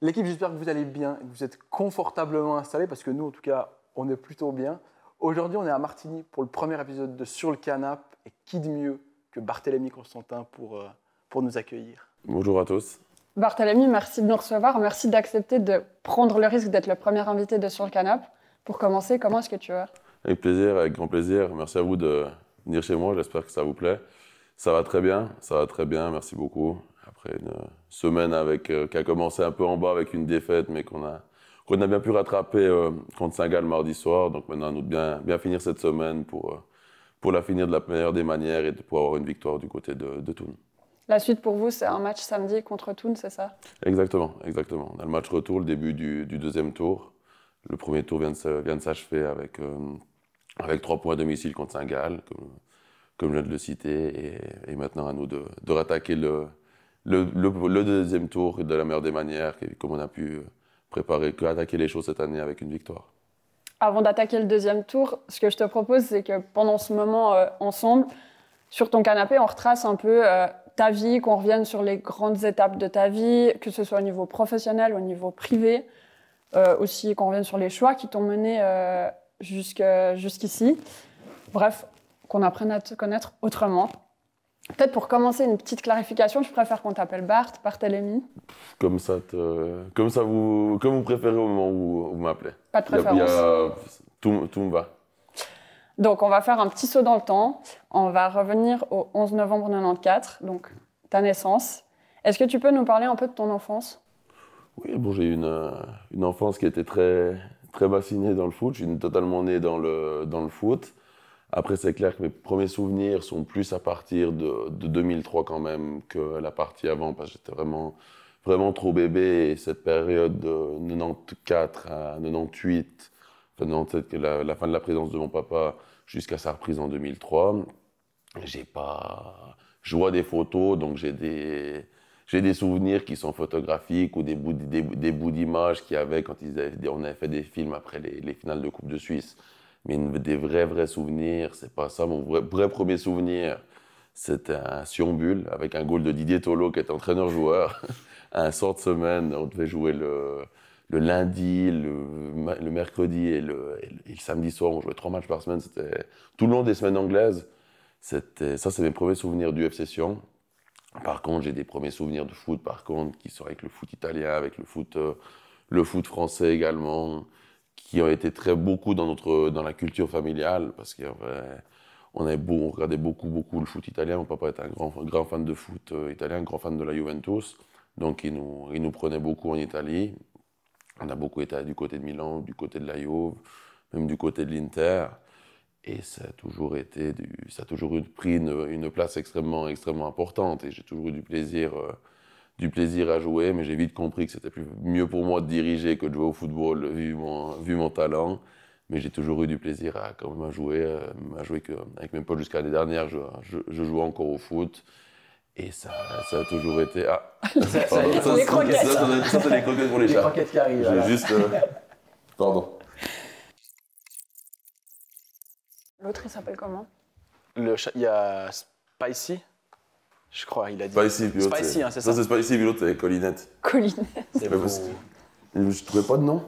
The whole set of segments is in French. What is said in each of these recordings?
L'équipe, j'espère que vous allez bien et que vous êtes confortablement installés parce que nous, en tout cas, on est plutôt bien. Aujourd'hui, on est à Martigny pour le premier épisode de Sur le Canap. Et qui de mieux que Barthélémy Constantin pour nous accueillir. Bonjour à tous. Barthélémy, merci de nous recevoir. Merci d'accepter de prendre le risque d'être le premier invité de Sur le Canap. Pour commencer, comment est-ce que tu vas? Avec plaisir, avec grand plaisir. Merci à vous de venir chez moi. J'espère que ça vous plaît. Ça va très bien, merci beaucoup. Après une semaine qui a commencé un peu en bas avec une défaite, mais qu'on a bien pu rattraper contre Saint-Gall mardi soir. Donc maintenant, à nous de bien finir cette semaine pour la finir de la meilleure des manières et de pouvoir avoir une victoire du côté de Thun. La suite pour vous, c'est un match samedi contre Thun, c'est ça? Exactement. On a le match retour, le début du deuxième tour. Le premier tour vient de s'achever avec 3 points à domicile contre Saint-Gall, comme je viens de le citer. Et maintenant, à nous de rattaquer le deuxième tour de la meilleure des manières, comme on a pu attaquer les choses cette année avec une victoire. Avant d'attaquer le deuxième tour, ce que je te propose, c'est que pendant ce moment ensemble, sur ton canapé, on retrace un peu ta vie, qu'on revienne sur les grandes étapes de ta vie, que ce soit au niveau professionnel, au niveau privé, aussi qu'on revienne sur les choix qui t'ont mené jusqu'ici. Bref, qu'on apprenne à te connaître autrement. Peut-être pour commencer, une petite clarification, je préfère qu'on t'appelle Barthélémy. Comme vous préférez au moment où vous m'appelez. Pas de préférence. Tout me va. Donc, on va faire un petit saut dans le temps. On va revenir au 11 novembre 94, donc ta naissance. Est-ce que tu peux nous parler un peu de ton enfance? Oui, bon, j'ai eu une enfance qui était très, très bassinée dans le foot. Je suis totalement né dans le foot. Après, c'est clair que mes premiers souvenirs sont plus à partir de 2003 quand même que la partie avant, parce que j'étais vraiment, vraiment trop bébé. Et cette période de 94 à 98, enfin 97, la fin de la présence de mon papa, jusqu'à sa reprise en 2003, je vois des photos, donc j'ai des souvenirs qui sont photographiques ou des bouts d'images qu'il y avait quand on avait fait des films après les finales de Coupe de Suisse. Mais des vrais souvenirs, c'est pas ça. Mon vrai premier souvenir, c'était un Sionbull avec un goal de Didier Tolo qui était entraîneur-joueur. Un sort de semaine, on devait jouer le lundi, le mercredi et le samedi soir. On jouait 3 matchs par semaine. C'était tout le long des semaines anglaises. Ça, c'est mes premiers souvenirs du FC Sion. Par contre, j'ai des premiers souvenirs de foot, qui sont avec le foot italien, avec le foot français également, qui ont été beaucoup dans la culture familiale, parce qu'on regardait beaucoup le foot italien. Mon papa était un grand fan de foot italien, un grand fan de la Juventus, donc il nous prenait beaucoup en Italie. On a beaucoup été du côté de Milan, du côté de la Juve, même du côté de l'Inter, et ça a toujours pris une place extrêmement importante, et j'ai toujours eu du plaisir à jouer, mais j'ai vite compris que c'était mieux pour moi de diriger que de jouer au football, vu mon talent. Mais j'ai toujours eu du plaisir quand même à jouer avec mes potes jusqu'à l'année dernière. Je joue encore au foot. Et ça a toujours été... Ah, les croquettes. Ça, c'est les croquettes pour les chats. Les croquettes qui arrivent. J'ai juste... Pardon. L'autre, il s'appelle comment? Il y a Spicy. Je crois, il a dit. Spicy, puis l'autre, Spicy, c'est ça. Ça, c'est Spicy, puis l'autre, c'est Collinette. Collinette. C'est beau. Je trouvais pas de nom.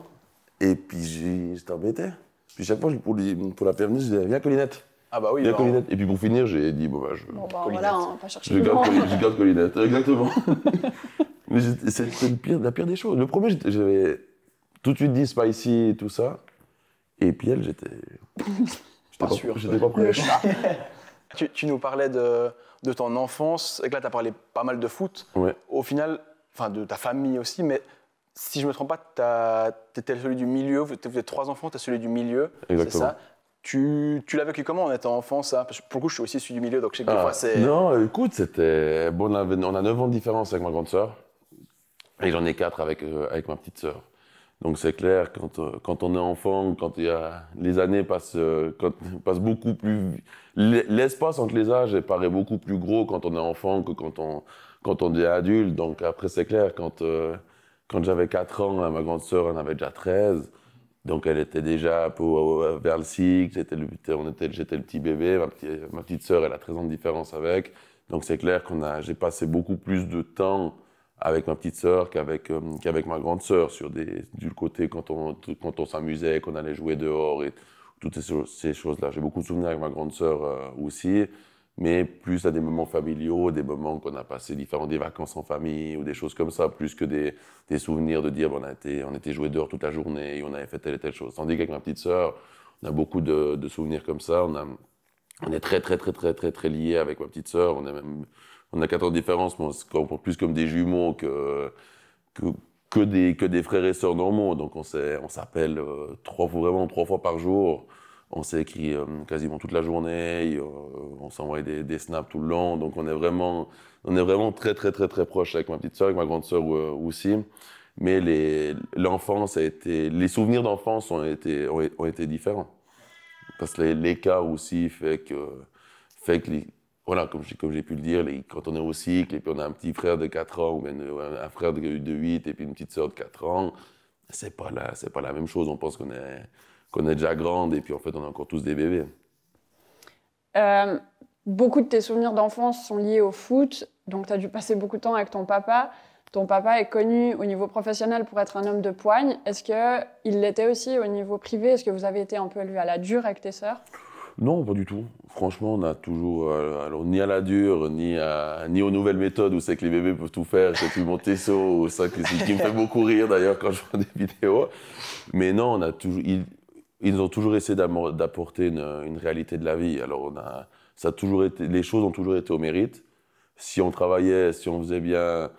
Et puis, j'étais embêté. Puis chaque fois, pour la prévenir, je disais, viens Collinette. Ah bah oui. Viens Collinette. Et puis pour finir, j'ai dit, Voilà, on va chercher je le nom. garde Collinette, exactement. Mais c'est la pire des choses. Le premier, j'avais tout de suite dit Spicy et tout ça. Et puis elle, j'étais pas sûr. J'étais pas prêt. Le chat. Tu nous parlais de ton enfance, et que là, tu as parlé pas mal de foot. Ouais. Au final, enfin de ta famille aussi, mais si je me trompe pas, tu étais celui du milieu, vous êtes 3 enfants, tu es celui du milieu. Exactement. C'est ça. Tu l'as vécu comment en étant enfant, ça? Parce que pour le coup, je suis aussi celui du milieu, donc je sais que des fois, c'est... Non, écoute, c'était... Bon, on a 9 ans de différence avec ma grande sœur, et j'en ai 4 avec ma petite sœur. Donc c'est clair, quand on est enfant, les années passent beaucoup plus... L'espace entre les âges paraît beaucoup plus gros quand on est enfant que quand on est adulte. Donc après, c'est clair, quand j'avais 4 ans, ma grande sœur en avait déjà 13. Donc elle était déjà un peu vers le cycle, j'étais le petit bébé, ma petite sœur, elle a 13 ans de différence avec. Donc c'est clair j'ai passé beaucoup plus de temps avec ma petite sœur qu'avec ma grande sœur, du côté quand on s'amusait, qu'on allait jouer dehors et toutes ces choses-là. J'ai beaucoup de souvenirs avec ma grande sœur aussi, mais plus à des moments familiaux, des moments qu'on a passés différents, des vacances en famille ou des choses comme ça, plus que des souvenirs de dire on était joué dehors toute la journée et on avait fait telle et telle chose. Tandis qu'avec ma petite sœur, on a beaucoup de souvenirs comme ça. On est très, très, très, très, très, très liés avec ma petite sœur. On a 4 ans de différence, mais on se comprend plus comme des jumeaux que des frères et sœurs normaux. Donc on s'appelle 3 fois par jour. On s'écrit quasiment toute la journée. On s'envoie des snaps tout le long. Donc on est vraiment très, très, très, très proches avec ma petite sœur, avec ma grande sœur aussi. Mais les souvenirs d'enfance ont été différents. Parce que l'écart aussi fait que voilà, comme j'ai pu le dire, quand on est au cycle et puis on a un petit frère de 4 ans ou bien un frère de 8 et puis une petite sœur de 4 ans, c'est pas la même chose. On pense qu'on est déjà grande et puis en fait on est encore tous des bébés. Beaucoup de tes souvenirs d'enfance sont liés au foot, donc tu as dû passer beaucoup de temps avec ton papa. Ton papa est connu au niveau professionnel pour être un homme de poigne. Est-ce qu'il l'était aussi au niveau privé? Est-ce que vous avez été un peu élevé à la dure avec tes sœurs? Non, pas du tout. Franchement, on a toujours, alors ni à la dure, ni aux nouvelles méthodes où c'est que les bébés peuvent tout faire, c'est plus Montessori, ça qui me fait beaucoup rire d'ailleurs quand je vois des vidéos. Mais non, ils ont toujours essayé d'apporter une réalité de la vie. Alors les choses ont toujours été au mérite. Si on travaillait, si on faisait bien,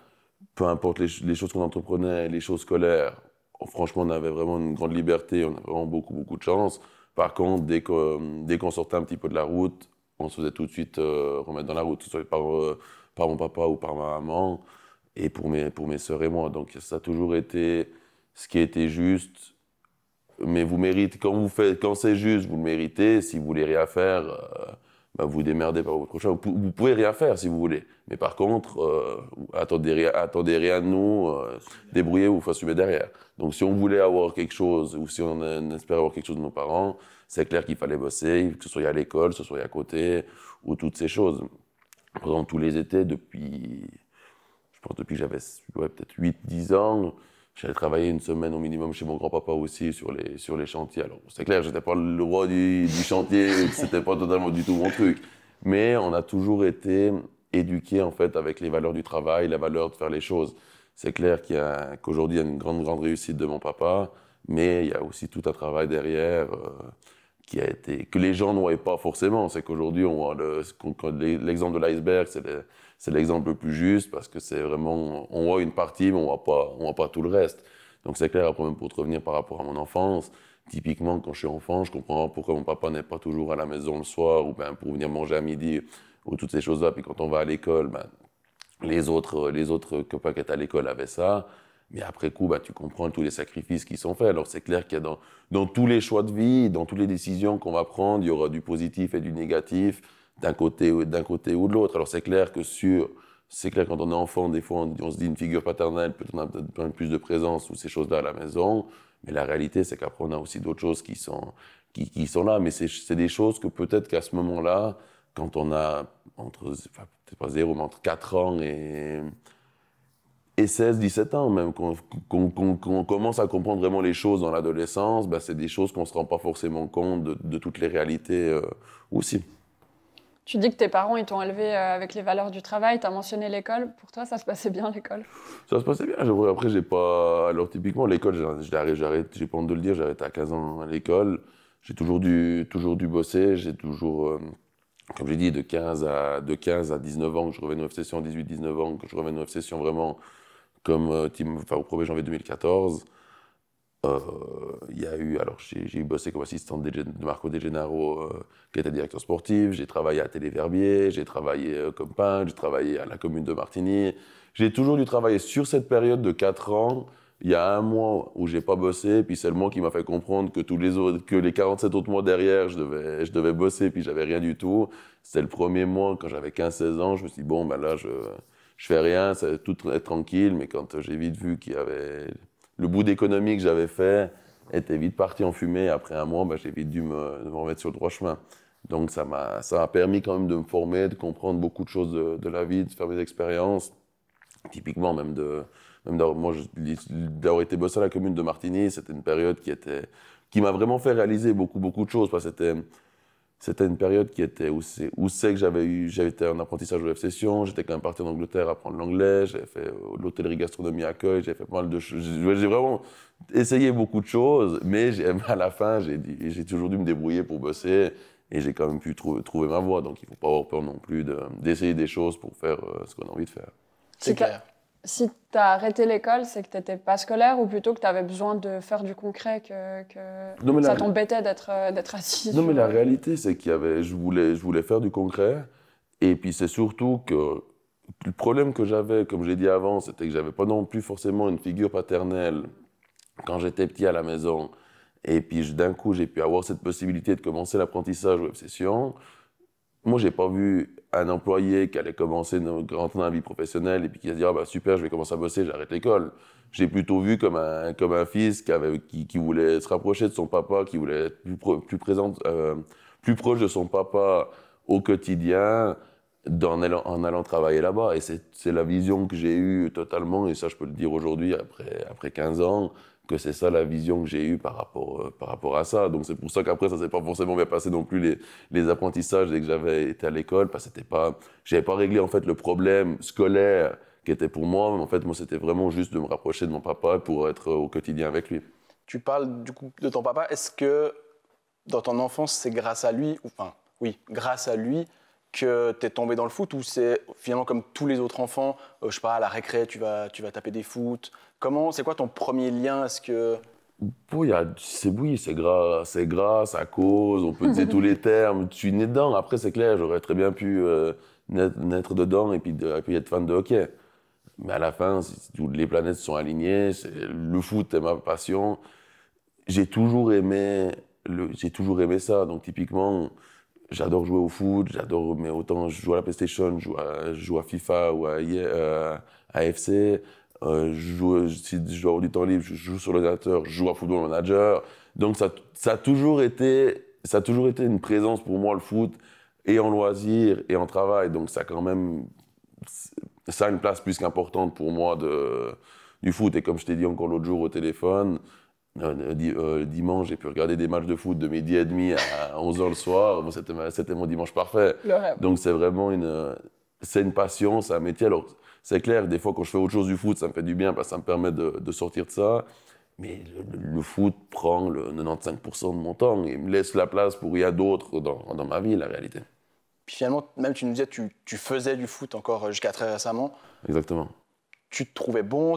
peu importe les choses qu'on entreprenait, les choses scolaires, franchement, on avait vraiment une grande liberté, on avait vraiment beaucoup, beaucoup de chance. Par contre, dès qu'on sortait un petit peu de la route, on se faisait tout de suite remettre dans la route, que ce soit par mon papa ou par ma maman, et pour mes sœurs et moi. Donc ça a toujours été ce qui était juste. Mais vous méritez, quand c'est juste, vous le méritez. Si vous voulez rien faire, vous démerdez par votre choix. Vous pouvez rien faire si vous voulez. Mais par contre, attendez rien de nous, débrouillez-vous, il faut assumer derrière. Donc si on voulait avoir quelque chose, ou si on espérait avoir quelque chose de nos parents, c'est clair qu'il fallait bosser, que ce soit à l'école, que ce soit à côté, ou toutes ces choses. Par exemple, tous les étés, depuis que j'avais peut-être 8-10 ans, j'allais travailler une semaine au minimum chez mon grand-papa aussi sur les chantiers. Alors, c'est clair, j'étais pas le roi du chantier, c'était pas totalement du tout mon truc. Mais on a toujours été éduqués, en fait, avec les valeurs du travail, la valeur de faire les choses. C'est clair qu'aujourd'hui, il y a une grande, grande réussite de mon papa, mais il y a aussi tout un travail derrière que les gens ne voient pas forcément. C'est qu'aujourd'hui, on voit l'exemple de l'iceberg, c'est l'exemple le plus juste parce que c'est vraiment, on voit une partie, mais on voit pas tout le reste. Donc c'est clair, après même pour te revenir par rapport à mon enfance, typiquement quand je suis enfant, je comprends pourquoi mon papa n'est pas toujours à la maison le soir ou ben pour venir manger à midi ou toutes ces choses-là. Puis quand on va à l'école, les autres copains qui étaient à l'école avaient ça. Mais après coup, tu comprends tous les sacrifices qui sont faits. Alors c'est clair qu'il y a dans tous les choix de vie, dans toutes les décisions qu'on va prendre, il y aura du positif et du négatif d'un côté ou de l'autre. Alors c'est clair quand on est enfant, des fois on se dit une figure paternelle, peut-être on a peut-être un peu plus de présence ou ces choses-là à la maison. Mais la réalité, c'est qu'après on a aussi d'autres choses qui sont là. Mais c'est des choses que peut-être qu'à ce moment-là, quand on a peut-être pas 0, mais entre 4 ans et 16, 17 ans même, qu'on commence à comprendre vraiment les choses dans l'adolescence, c'est des choses qu'on ne se rend pas forcément compte de toutes les réalités aussi. Tu dis que tes parents, ils t'ont élevé avec les valeurs du travail, tu as mentionné l'école. Pour toi, ça se passait bien, l'école? Ça se passait bien. Après, j'ai pas... Alors, typiquement, l'école, j'ai pas honte de le dire, j'ai arrêté à 15 ans à l'école. J'ai toujours dû bosser, j'ai toujours... Comme j'ai dit, de 15 à 19 ans, que je revenais au F-Session, 18-19 ans, que je revenais au F-Session vraiment comme au 1er janvier 2014. Il y a eu, alors j'ai bossé comme assistant de Marco De Gennaro, qui était directeur sportif. J'ai travaillé à Téléverbier, j'ai travaillé comme peintre, j'ai travaillé à la commune de Martigny. J'ai toujours dû travailler sur cette période de 4 ans. Il y a un mois où j'ai pas bossé, puis c'est le mois qui m'a fait comprendre que les 47 autres mois derrière, je devais bosser, puis j'avais rien du tout. C'était le premier mois, quand j'avais 15-16 ans, je me suis dit, bon, là, je fais rien, ça va tout être tranquille, mais quand j'ai vite vu qu'il y avait... Le bout d'économie que j'avais fait était vite parti en fumée. Après un mois, j'ai vite dû me remettre sur le droit chemin. Donc ça m'a permis quand même de me former, de comprendre beaucoup de choses de la vie, de faire mes expériences. Typiquement, d'avoir été bossé à la commune de Martigny, c'était une période qui m'a vraiment fait réaliser beaucoup de choses. Parce que c'était une période où c'est que j'avais été en apprentissage au F-Session, j'étais quand même parti en Angleterre apprendre l'anglais, j'avais fait l'hôtellerie gastronomie accueil, j'ai fait pas mal de choses. J'ai vraiment essayé beaucoup de choses, mais à la fin, j'ai toujours dû me débrouiller pour bosser et j'ai quand même pu trouver ma voie. Donc il ne faut pas avoir peur non plus d'essayer des choses pour faire ce qu'on a envie de faire. C'est clair. Si tu as arrêté l'école, c'est que tu n'étais pas scolaire ou plutôt que tu avais besoin de faire du concret, que ça t'embêtait d'être assis Non, mais la réalité, c'est je voulais faire du concret. Et puis c'est surtout que le problème que j'avais, comme je l'ai dit avant, c'était que j'avais pas non plus forcément une figure paternelle quand j'étais petit à la maison. Et puis d'un coup, j'ai pu avoir cette possibilité de commencer l'apprentissage web session. Moi, j'ai pas vu un employé qui allait commencer rentrer dans la vie professionnelle et puis qui allait dire ah bah super, je vais commencer à bosser, j'arrête l'école. J'ai plutôt vu comme un fils qui voulait se rapprocher de son papa, qui voulait être plus proche de son papa au quotidien en allant travailler là-bas. Et c'est la vision que j'ai eue totalement, et ça je peux le dire aujourd'hui après 15 ans, que c'est ça la vision que j'ai eue par rapport à ça. Donc c'est pour ça qu'après ça s'est pas forcément bien passé non plus les apprentissages dès que j'avais été à l'école, parce que j'avais pas réglé en fait le problème scolaire qui était pour moi. En fait, moi c'était vraiment juste de me rapprocher de mon papa pour être au quotidien avec lui. Tu parles du coup de ton papa. Est-ce que dans ton enfance c'est grâce à lui, grâce à lui que tu es tombé dans le foot, ou c'est finalement comme tous les autres enfants, je sais pas, à la récré, tu vas taper des foot. C'est quoi ton premier lien? Est-ce que... Oui, c'est grâce, à cause, on peut dire tous les termes. Tu es né dedans, après c'est clair, j'aurais très bien pu naître dedans et puis être fan de hockey. Mais à la fin, si toutes les planètes sont alignées, le foot est ma passion. J'ai toujours aimé ça, donc typiquement... J'adore jouer au foot, mais autant je joue à la PlayStation, je joue à FIFA ou à FC. Si je dois avoir du temps libre, je joue sur l'ordinateur, je joue à Football Manager. Donc ça a toujours été une présence pour moi, le foot, et en loisir et en travail. Donc ça a une place plus qu'importante pour moi du foot. Et comme je t'ai dit encore l'autre jour au téléphone, dimanche, j'ai pu regarder des matchs de foot de 12h30 à 11h le soir. Bon, c'était mon dimanche parfait. Donc c'est vraiment une passion, c'est un métier. Alors c'est clair, des fois quand je fais autre chose du foot, ça me fait du bien parce que ça me permet de sortir de ça. Mais le foot prend le 95% de mon temps et me laisse la place pour rien d'autre dans ma vie, la réalité. Puis finalement, même tu nous disais, tu faisais du foot encore jusqu'à très récemment. Exactement. Tu te trouvais bon,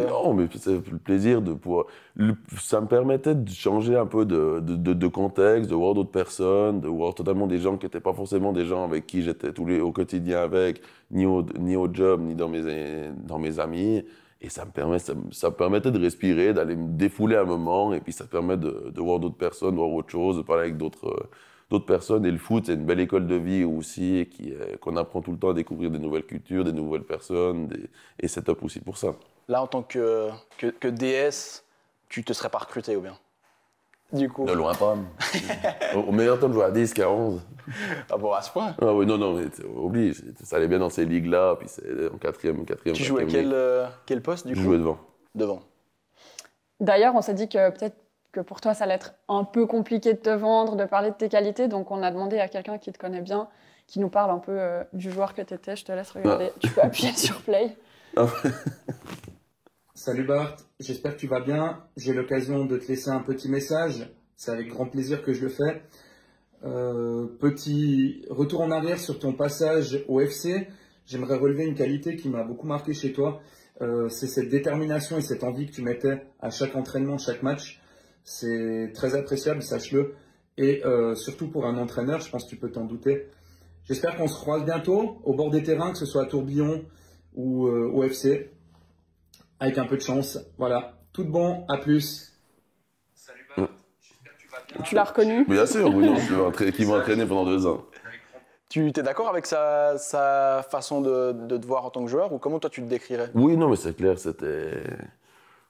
Non, mais c'est le plaisir de pouvoir... Ça me permettait de changer un peu de contexte, de voir d'autres personnes, de voir totalement des gens qui n'étaient pas forcément des gens avec qui j'étais au quotidien avec, ni au job, ni dans mes amis. Et ça me permettait de respirer, d'aller me défouler un moment, et puis ça te permet de voir d'autres personnes, de voir autre chose, de parler avec d'autres personnes. Et le foot, c'est une belle école de vie aussi, qu'on apprend tout le temps à découvrir des nouvelles cultures, des nouvelles personnes, et c'est top aussi pour ça. Là, en tant que DS, tu te serais pas recruté ou bien? Du coup. De loin pas. Au meilleur temps, je jouais à 10, à 11. Ah bon, à ce point? Ah oui, non, mais oublie, ça allait bien dans ces ligues-là, puis c'est en quatrième. Tu jouais quel poste du coup? Je jouais devant. Devant. D'ailleurs, on s'est dit que peut-être que pour toi, ça allait être un peu compliqué de te vendre, de parler de tes qualités. Donc, on a demandé à quelqu'un qui te connaît bien, qui nous parle un peu du joueur que tu étais. Je te laisse regarder. Tu peux appuyer sur play. Salut Bart, j'espère que tu vas bien. J'ai l'occasion de te laisser un petit message. C'est avec grand plaisir que je le fais. Petit retour en arrière sur ton passage au FC. J'aimerais relever une qualité qui m'a beaucoup marqué chez toi. C'est cette détermination et cette envie que tu mettais à chaque entraînement, chaque match. C'est très appréciable, sache-le. Et surtout pour un entraîneur, je pense que tu peux t'en douter. J'espère qu'on se croise bientôt au bord des terrains, que ce soit à Tourbillon ou au FC. Avec un peu de chance. Voilà. Tout de bon, à plus. Salut Bart, j'espère que tu vas bien. Tu l'as reconnu? Bien sûr, oui, qui m'a entraîné pendant 2 ans. Tu es d'accord avec sa façon de te voir en tant que joueur, ou comment toi tu te décrirais? Oui, non, mais c'est clair,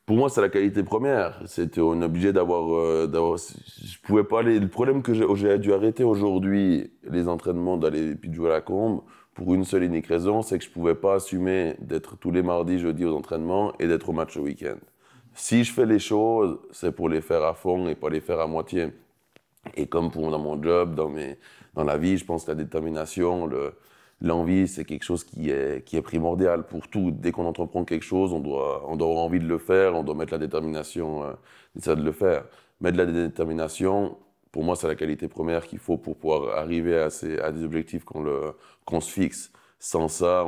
pour moi, c'est la qualité première. On est obligé d'avoir... je pouvais pas aller... Le problème que j'ai dû arrêter aujourd'hui, les entraînements, d'aller puis de jouer à la combe, pour une seule et unique raison, c'est que je ne pouvais pas assumer d'être tous les mardis, jeudis aux entraînements et d'être au match le week-end. Si je fais les choses, c'est pour les faire à fond et pas les faire à moitié. Et comme dans mon job, dans la vie, je pense que la détermination, l'envie, c'est quelque chose qui est primordial pour tout. Dès qu'on entreprend quelque chose, on doit avoir envie de le faire, on doit mettre la détermination de le faire. Mettre la détermination, pour moi, c'est la qualité première qu'il faut pour pouvoir arriver à des objectifs qu'on se fixe. Sans ça,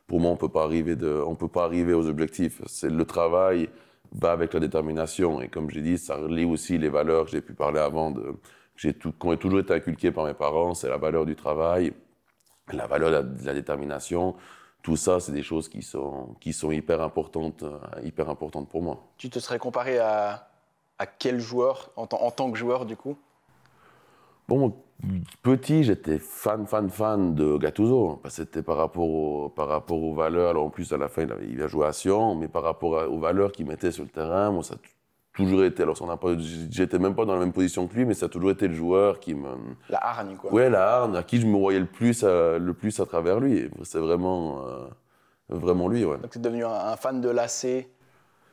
pour moi, on peut pas arriver aux objectifs. Le travail va avec la détermination. Et comme j'ai dit, ça relie aussi les valeurs que j'ai pu parler avant, qui ont toujours été inculquées par mes parents. C'est la valeur du travail, la valeur de la détermination. Tout ça, c'est des choses qui sont hyper importantes pour moi. Tu te serais comparé à quel joueur, en tant que joueur, du coup? Bon, petit, j'étais fan de Gattuso. C'était par rapport aux valeurs. Alors en plus, à la fin, il a joué à Sion, mais par rapport aux valeurs qu'il mettait sur le terrain, moi, ça a toujours été. Alors, j'étais même pas dans la même position que lui, mais ça a toujours été le joueur qui me. La hargne, quoi. Ouais, la hargne, à qui je me voyais le plus à travers lui. C'est vraiment lui, ouais. Donc, tu es devenu un fan de l'AC.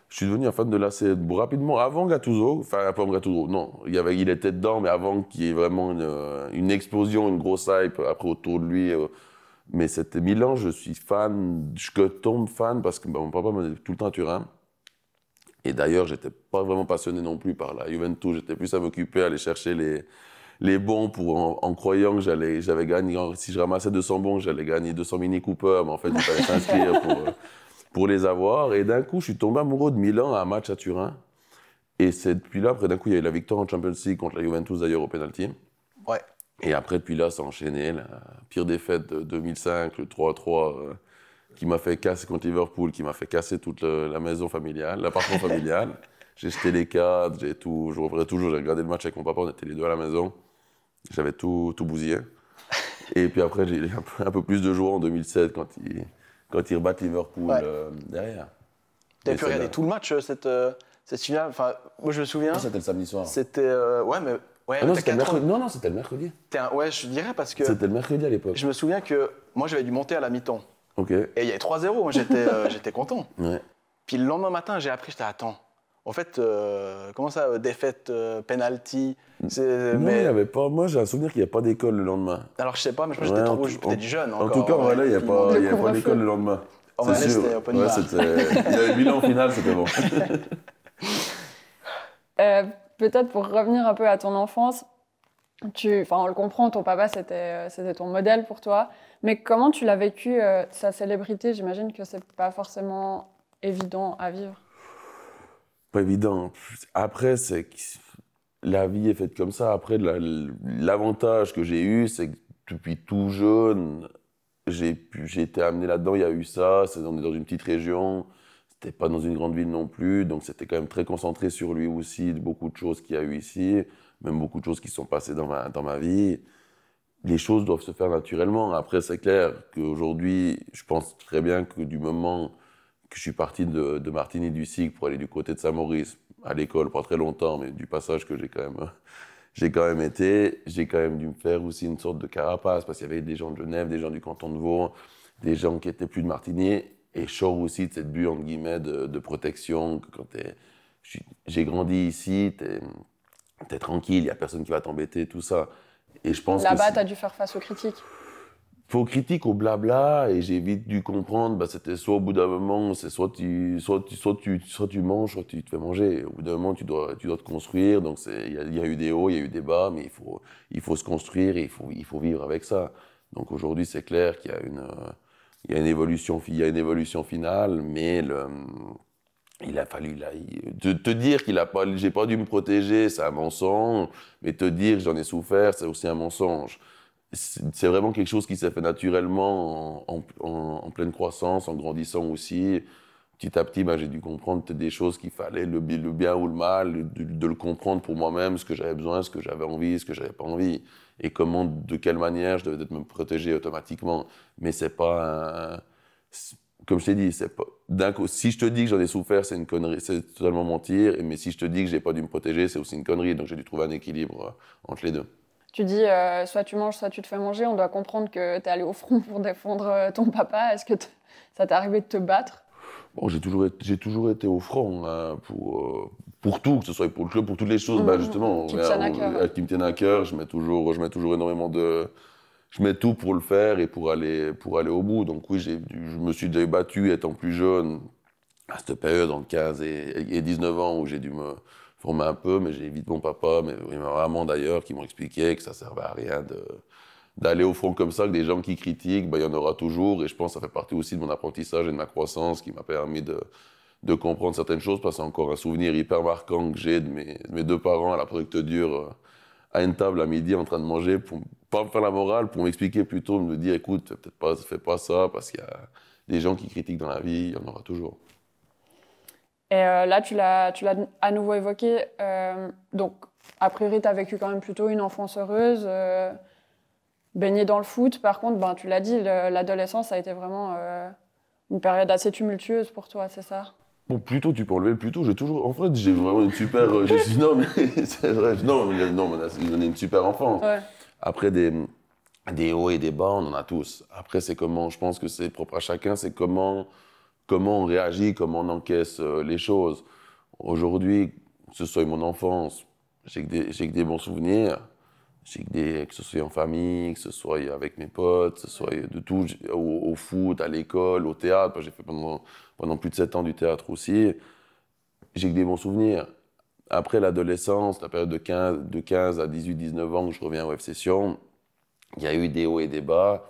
Je suis devenu un fan de l'AC rapidement, avant Gattuso, enfin avant Gattuso, non, il était dedans, mais avant qu'il y ait vraiment une explosion, une grosse hype après autour de lui. Mais c'était Milan, je suis fan, je tombe fan parce que mon papa me tout le temps à Turin. Et d'ailleurs, j'étais pas vraiment passionné non plus par la Juventus, j'étais plus à m'occuper, à aller chercher les bons en croyant que j'avais gagné, si je ramassais 200 bons, j'allais gagner 200 Mini Cooper, mais en fait, il fallait s'inscrire pour les avoir. Et d'un coup, je suis tombé amoureux de Milan à un match à Turin. Et c'est depuis là, après d'un coup, il y a eu la victoire en Champions League contre la Juventus d'ailleurs au penalty. Ouais. Et après, depuis là, ça a enchaîné. La pire défaite de 2005, le 3-3, qui m'a fait casser contre Liverpool, qui m'a fait casser toute la maison familiale, l'appartement familial. J'ai jeté les cadres, j'ai regardé le match avec mon papa, on était les deux à la maison. J'avais tout bousillé. Et puis après, j'ai eu un peu plus de joie en 2007 quand ils rebattent Liverpool derrière. Tu as pu regarder tout le match, cette finale? Enfin, moi, je me souviens. C'était le samedi soir. C'était. Ouais, mais. Ouais, Ah non, c'était le mercredi. Non, c'était le mercredi. Ouais, je dirais parce que. C'était le mercredi à l'époque. Je me souviens que moi, j'avais dû monter à la mi-temps. Ok. Et il y avait 3-0. Moi, j'étais content. Ouais. Puis le lendemain matin, j'ai appris, j'étais attends. En fait, comment ça, défaite, penalty? Non, il y avait pas. Moi, j'ai un souvenir qu'il n'y a pas d'école le lendemain. Alors, je sais pas, mais je pense que j'étais trop peut-être jeune encore. En tout cas, voilà, il n'y a pas d'école le lendemain. C'est sûr. C'était open bar. Il y avait Milan en finale, c'était bon. Peut-être pour revenir un peu à ton enfance, on le comprend, ton papa c'était ton modèle pour toi, mais comment tu l'as vécu, sa célébrité? J'imagine que c'est pas forcément évident à vivre. Pas évident. Après, c'est que la vie est faite comme ça. Après, l'avantage que j'ai eu, c'est que depuis tout jeune, j'ai été amené là-dedans. Il y a eu ça. On est dans une petite région. C'était pas dans une grande ville non plus. Donc, c'était quand même très concentré sur lui aussi. Beaucoup de choses qu'il y a eu ici. Même beaucoup de choses qui sont passées dans ma vie. Les choses doivent se faire naturellement. Après, c'est clair qu'aujourd'hui, je pense très bien que du moment que je suis parti de Martigny du SIG pour aller du côté de Saint-Maurice, à l'école, pas très longtemps, mais du passage que j'ai quand même été, j'ai quand même dû me faire aussi une sorte de carapace, parce qu'il y avait des gens de Genève, des gens du canton de Vaud, des gens qui étaient plus de Martigny, et je sors aussi de cette bulle, entre guillemets, de protection, que quand j'ai grandi ici, t'es tranquille, il n'y a personne qui va t'embêter, tout ça. Et je pense là-bas, tu as dû faire face aux critiques. Aux critiques, au blabla, et j'ai vite dû comprendre, c'était soit au bout d'un moment, c'est soit tu manges, soit tu te fais manger. Au bout d'un moment, tu dois te construire, donc il y a eu des hauts, il y a eu des bas, mais il faut se construire et il faut vivre avec ça. Donc aujourd'hui, c'est clair qu'il y a une évolution finale, mais il a fallu te dire j'ai pas dû me protéger, c'est un mensonge, mais te dire que j'en ai souffert, c'est aussi un mensonge. C'est vraiment quelque chose qui s'est fait naturellement en pleine croissance, en grandissant aussi. Petit à petit, j'ai dû comprendre des choses qu'il fallait, le bien ou le mal, de le comprendre pour moi-même, ce que j'avais besoin, ce que j'avais envie, ce que j'avais pas envie, et de quelle manière je devais me protéger automatiquement. Mais c'est pas comme je t'ai dit, c'est pas, si je te dis que j'en ai souffert, c'est une connerie, c'est totalement mentir, mais si je te dis que j'ai pas dû me protéger, c'est aussi une connerie, donc j'ai dû trouver un équilibre entre les deux. Tu dis soit tu manges, soit tu te fais manger. On doit comprendre que tu es allé au front pour défendre ton papa. Est-ce que ça t'est arrivé de te battre? Bon, j'ai toujours été au front hein, pour tout, que ce soit pour le club, pour toutes les choses. Bah, justement, qui te tiennent à cœur. qui me tiennent à cœur, je mets toujours énormément de... Je mets tout pour le faire et pour aller au bout. Donc oui, je me suis déjà battu étant plus jeune, à cette période, entre 15 et 19 ans, où j'ai dû me former un peu, mais j'ai vite mon papa, et ma maman d'ailleurs, qui m'ont expliqué que ça servait à rien d'aller au front comme ça, que des gens qui critiquent, bah, il y en aura toujours. Et je pense que ça fait partie aussi de mon apprentissage et de ma croissance qui m'a permis de comprendre certaines choses, parce que c'est encore un souvenir hyper marquant que j'ai de mes deux parents à la producte dure, à une table à midi en train de manger, pour pas me faire la morale, pour m'expliquer plutôt, me dire écoute, fais pas ça, parce qu'il y a des gens qui critiquent dans la vie, il y en aura toujours. Et là, tu l'as à nouveau évoqué. Donc, a priori, tu as vécu quand même plutôt une enfance heureuse, baignée dans le foot. Par contre, ben, tu l'as dit, l'adolescence a été vraiment une période assez tumultueuse pour toi, c'est ça? Bon, plutôt, tu peux enlever le plutôt. En fait, j'ai vraiment une super. Non, mais c'est vrai. Non, on a une super enfance. Ouais. Après, des hauts et des bas, on en a tous. Après, c'est comment, je pense que c'est propre à chacun, c'est comment on réagit, comment on encaisse les choses. Aujourd'hui, que ce soit mon enfance, j'ai que des bons souvenirs. Que ce soit en famille, que ce soit avec mes potes, que ce soit de tout, au foot, à l'école, au théâtre. J'ai fait pendant plus de 7 ans du théâtre aussi. J'ai que des bons souvenirs. Après l'adolescence, la période de 15 à 18, 19 ans, où je reviens au FC Sion, il y a eu des hauts et des bas.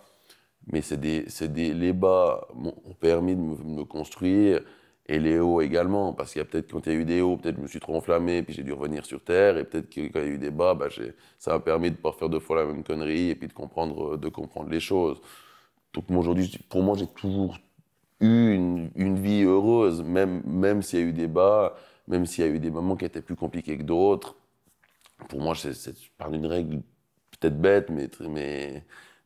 Mais les bas m'ont permis de me construire, et les hauts également, parce qu'il y a peut-être, quand il y a eu des hauts, peut-être je me suis trop enflammé, puis j'ai dû revenir sur terre, et peut-être que quand il y a eu des bas, bah, ça m'a permis de ne pas faire 2 fois la même connerie, et puis de comprendre les choses. Donc aujourd'hui, pour moi, j'ai toujours eu une vie heureuse, même s'il y a eu des bas, même s'il y a eu des moments qui étaient plus compliqués que d'autres. Pour moi, je pars d'une règle peut-être bête,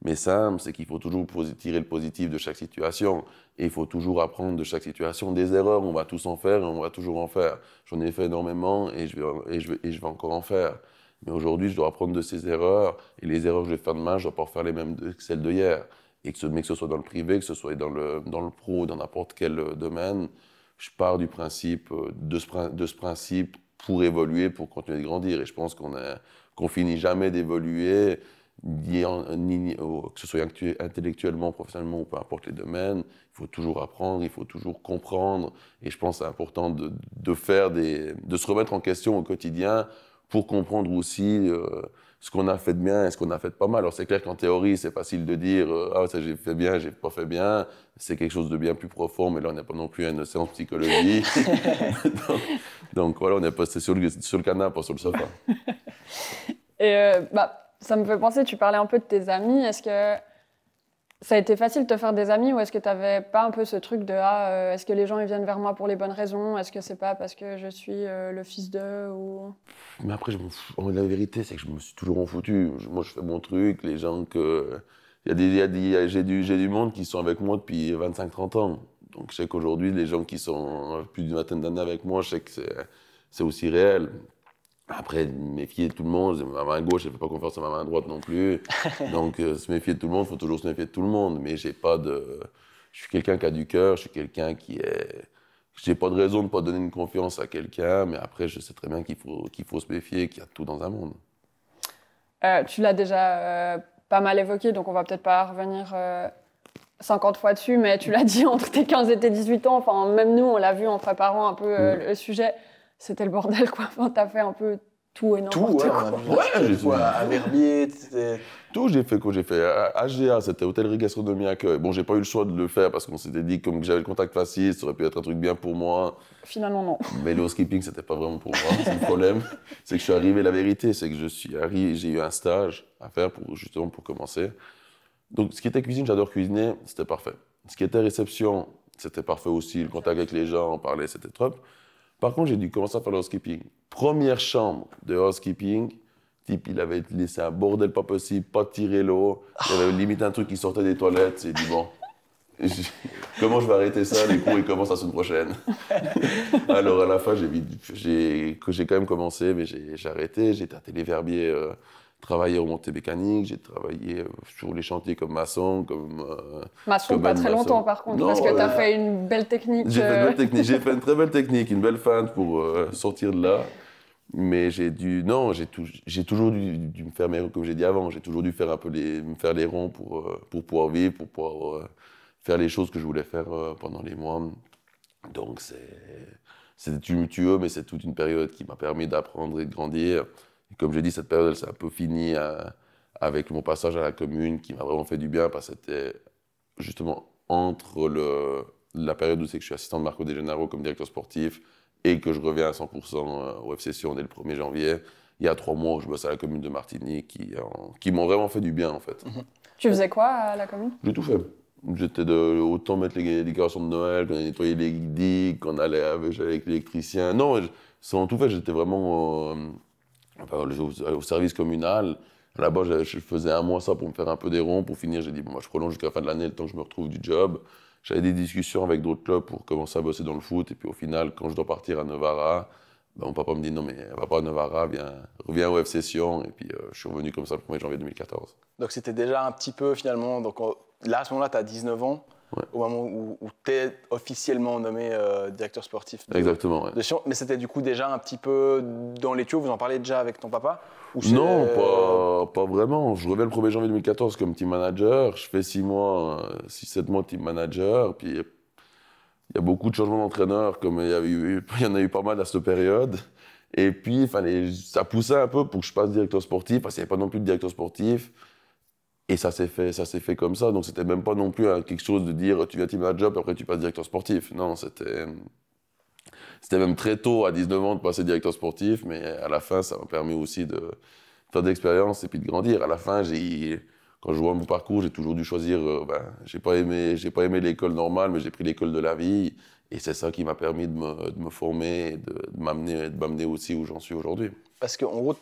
mais simple, c'est qu'il faut toujours tirer le positif de chaque situation. Et il faut toujours apprendre de chaque situation. Des erreurs, on va tous en faire et on va toujours en faire. J'en ai fait énormément et je vais encore en faire. Mais aujourd'hui, je dois apprendre de ces erreurs. Et les erreurs que je vais faire demain, je ne dois pas refaire les mêmes que celles d'hier. Et que ce soit dans le privé, que ce soit dans le pro, dans n'importe quel domaine, je pars du principe, de ce principe pour évoluer, pour continuer de grandir. Et je pense qu'on finit jamais d'évoluer, que ce soit intellectuellement, professionnellement ou peu importe les domaines. Il faut toujours apprendre, il faut toujours comprendre. Et je pense que c'est important de se remettre en question au quotidien pour comprendre aussi ce qu'on a fait de bien et ce qu'on a fait de pas mal. Alors c'est clair qu'en théorie, c'est facile de dire ah, ça j'ai fait bien, j'ai pas fait bien. C'est quelque chose de bien plus profond, mais là on n'est pas non plus à une séance psychologie. donc voilà, on est passé sur le canapé, pas sur le sofa. Et ça me fait penser, tu parlais un peu de tes amis. Est-ce que ça a été facile de te faire des amis, ou est-ce que tu n'avais pas un peu ce truc de est-ce que les gens ils viennent vers moi pour les bonnes raisons? Est-ce que c'est pas parce que je suis le fils d'eux ou... Mais après, je m'en fous. La vérité, c'est que je me suis toujours en foutu. Moi, je fais mon truc. Les gens que... J'ai du monde qui sont avec moi depuis 25-30 ans. Donc, je sais qu'aujourd'hui, les gens qui sont plus d'une vingtaine d'années avec moi, je sais que c'est aussi réel. Après, méfier de tout le monde, ma main gauche, je ne fais pas confiance à ma main droite non plus. Donc, se méfier de tout le monde, il faut toujours se méfier de tout le monde. Mais je suis quelqu'un qui a du cœur, je suis quelqu'un qui est... Je n'ai pas de raison de ne pas donner une confiance à quelqu'un, mais après, je sais très bien qu'il faut se méfier, qu'il y a tout dans un monde. Tu l'as déjà pas mal évoqué, donc on va peut-être pas revenir 50 fois dessus, mais tu l'as dit entre tes 15 et tes 18 ans, enfin, même nous, on l'a vu en préparant un peu le sujet. C'était le bordel, quoi. Enfin, t'as fait un peu tout et n'importe quoi. J'ai fait à Verbier, tout, j'ai fait quoi? J'ai fait AGA, c'était hôtellerie gastronomie accueil. Bon, j'ai pas eu le choix de le faire parce qu'on s'était dit que comme j'avais le contact facile, ça aurait pu être un truc bien pour moi. Finalement, non. Mais le housekeeping, c'était pas vraiment pour moi. C'est le problème. C'est que je suis arrivé, la vérité, c'est que j'ai eu un stage à faire justement pour commencer. Donc, ce qui était cuisine, j'adore cuisiner, c'était parfait. Ce qui était réception, c'était parfait aussi. Le contact avec les gens, on parlait, c'était top. Par contre, j'ai dû commencer à faire le housekeeping. Première chambre de housekeeping, type, il avait laissé un bordel pas possible, pas tirer l'eau. Il y avait limite un truc qui sortait des toilettes. C'est dit, bon, comment je vais arrêter ça? Les cours, ils commencent la semaine prochaine. Alors, à la fin, j'ai quand même commencé, mais j'ai arrêté. J'étais à Téléverbier travaillé en montée mécanique, j'ai travaillé sur les chantiers comme maçon, Maçon, comme pas très maçon. longtemps par contre, Non, parce que tu as fait une belle technique. J'ai fait une belle technique, j'ai fait une très belle technique, une belle feinte pour sortir de là. Mais j'ai toujours dû me faire mes, comme j'ai dit avant, j'ai toujours dû faire un peu me faire les ronds pour pouvoir vivre, pour pouvoir faire les choses que je voulais faire pendant les mois. Donc c'était tumultueux, mais c'est toute une période qui m'a permis d'apprendre et de grandir. Et comme j'ai dit, cette période, elle s'est un peu finie avec mon passage à la commune, qui m'a vraiment fait du bien, parce que c'était justement entre la période où c'est que je suis assistant de Marco De Gennaro comme directeur sportif, et que je reviens à 100% au FC Sion dès le 1er janvier. Il y a 3 mois où je bosse à la commune de Martigny qui m'ont vraiment fait du bien en fait. Tu faisais quoi à la commune? J'ai tout fait. J'étais autant mettre les décorations de Noël, qu'on a nettoyé les digues, j'allais avec l'électricien. Non, sans tout fait, j'étais vraiment au service communal. Là-bas, je faisais 1 mois ça pour me faire un peu des ronds. Pour finir, j'ai dit, bon, moi, je prolonge jusqu'à la fin de l'année, le temps que je me retrouve du job. J'avais des discussions avec d'autres clubs pour commencer à bosser dans le foot. Et puis au final, quand je dois partir à Novara, mon papa me dit, non, mais va pas à Novara, reviens au FC Sion. Et puis je suis revenu comme ça le 1er janvier 2014. Donc c'était déjà un petit peu finalement, donc là à ce moment-là tu as 19 ans, Ouais. au moment où tu es officiellement nommé directeur sportif Exactement, ouais. de Sion, mais c'était du coup déjà un petit peu dans les tuyaux, vous en parlez déjà avec ton papa ou Non, pas vraiment. Je reviens le 1er janvier 2014 comme team manager, je fais 6-7 mois team manager, puis il y a beaucoup de changements d'entraîneur, comme il y en a eu pas mal à cette période. Et puis, ça poussait un peu pour que je passe directeur sportif, parce qu'il n'y avait pas non plus de directeur sportif. Et ça s'est fait comme ça. Donc, c'était même pas non plus quelque chose de dire tu viens team manager, puis après tu passes directeur sportif. Non, c'était même très tôt, à 19 ans, de passer directeur sportif. Mais à la fin, ça m'a permis aussi de faire de l'expérience et puis de grandir. À la fin, quand je vois mon parcours, j'ai toujours dû choisir. J'ai pas aimé l'école normale, mais j'ai pris l'école de la vie. Et c'est ça qui m'a permis de me former et de m'amener aussi où j'en suis aujourd'hui. Parce qu'en gros,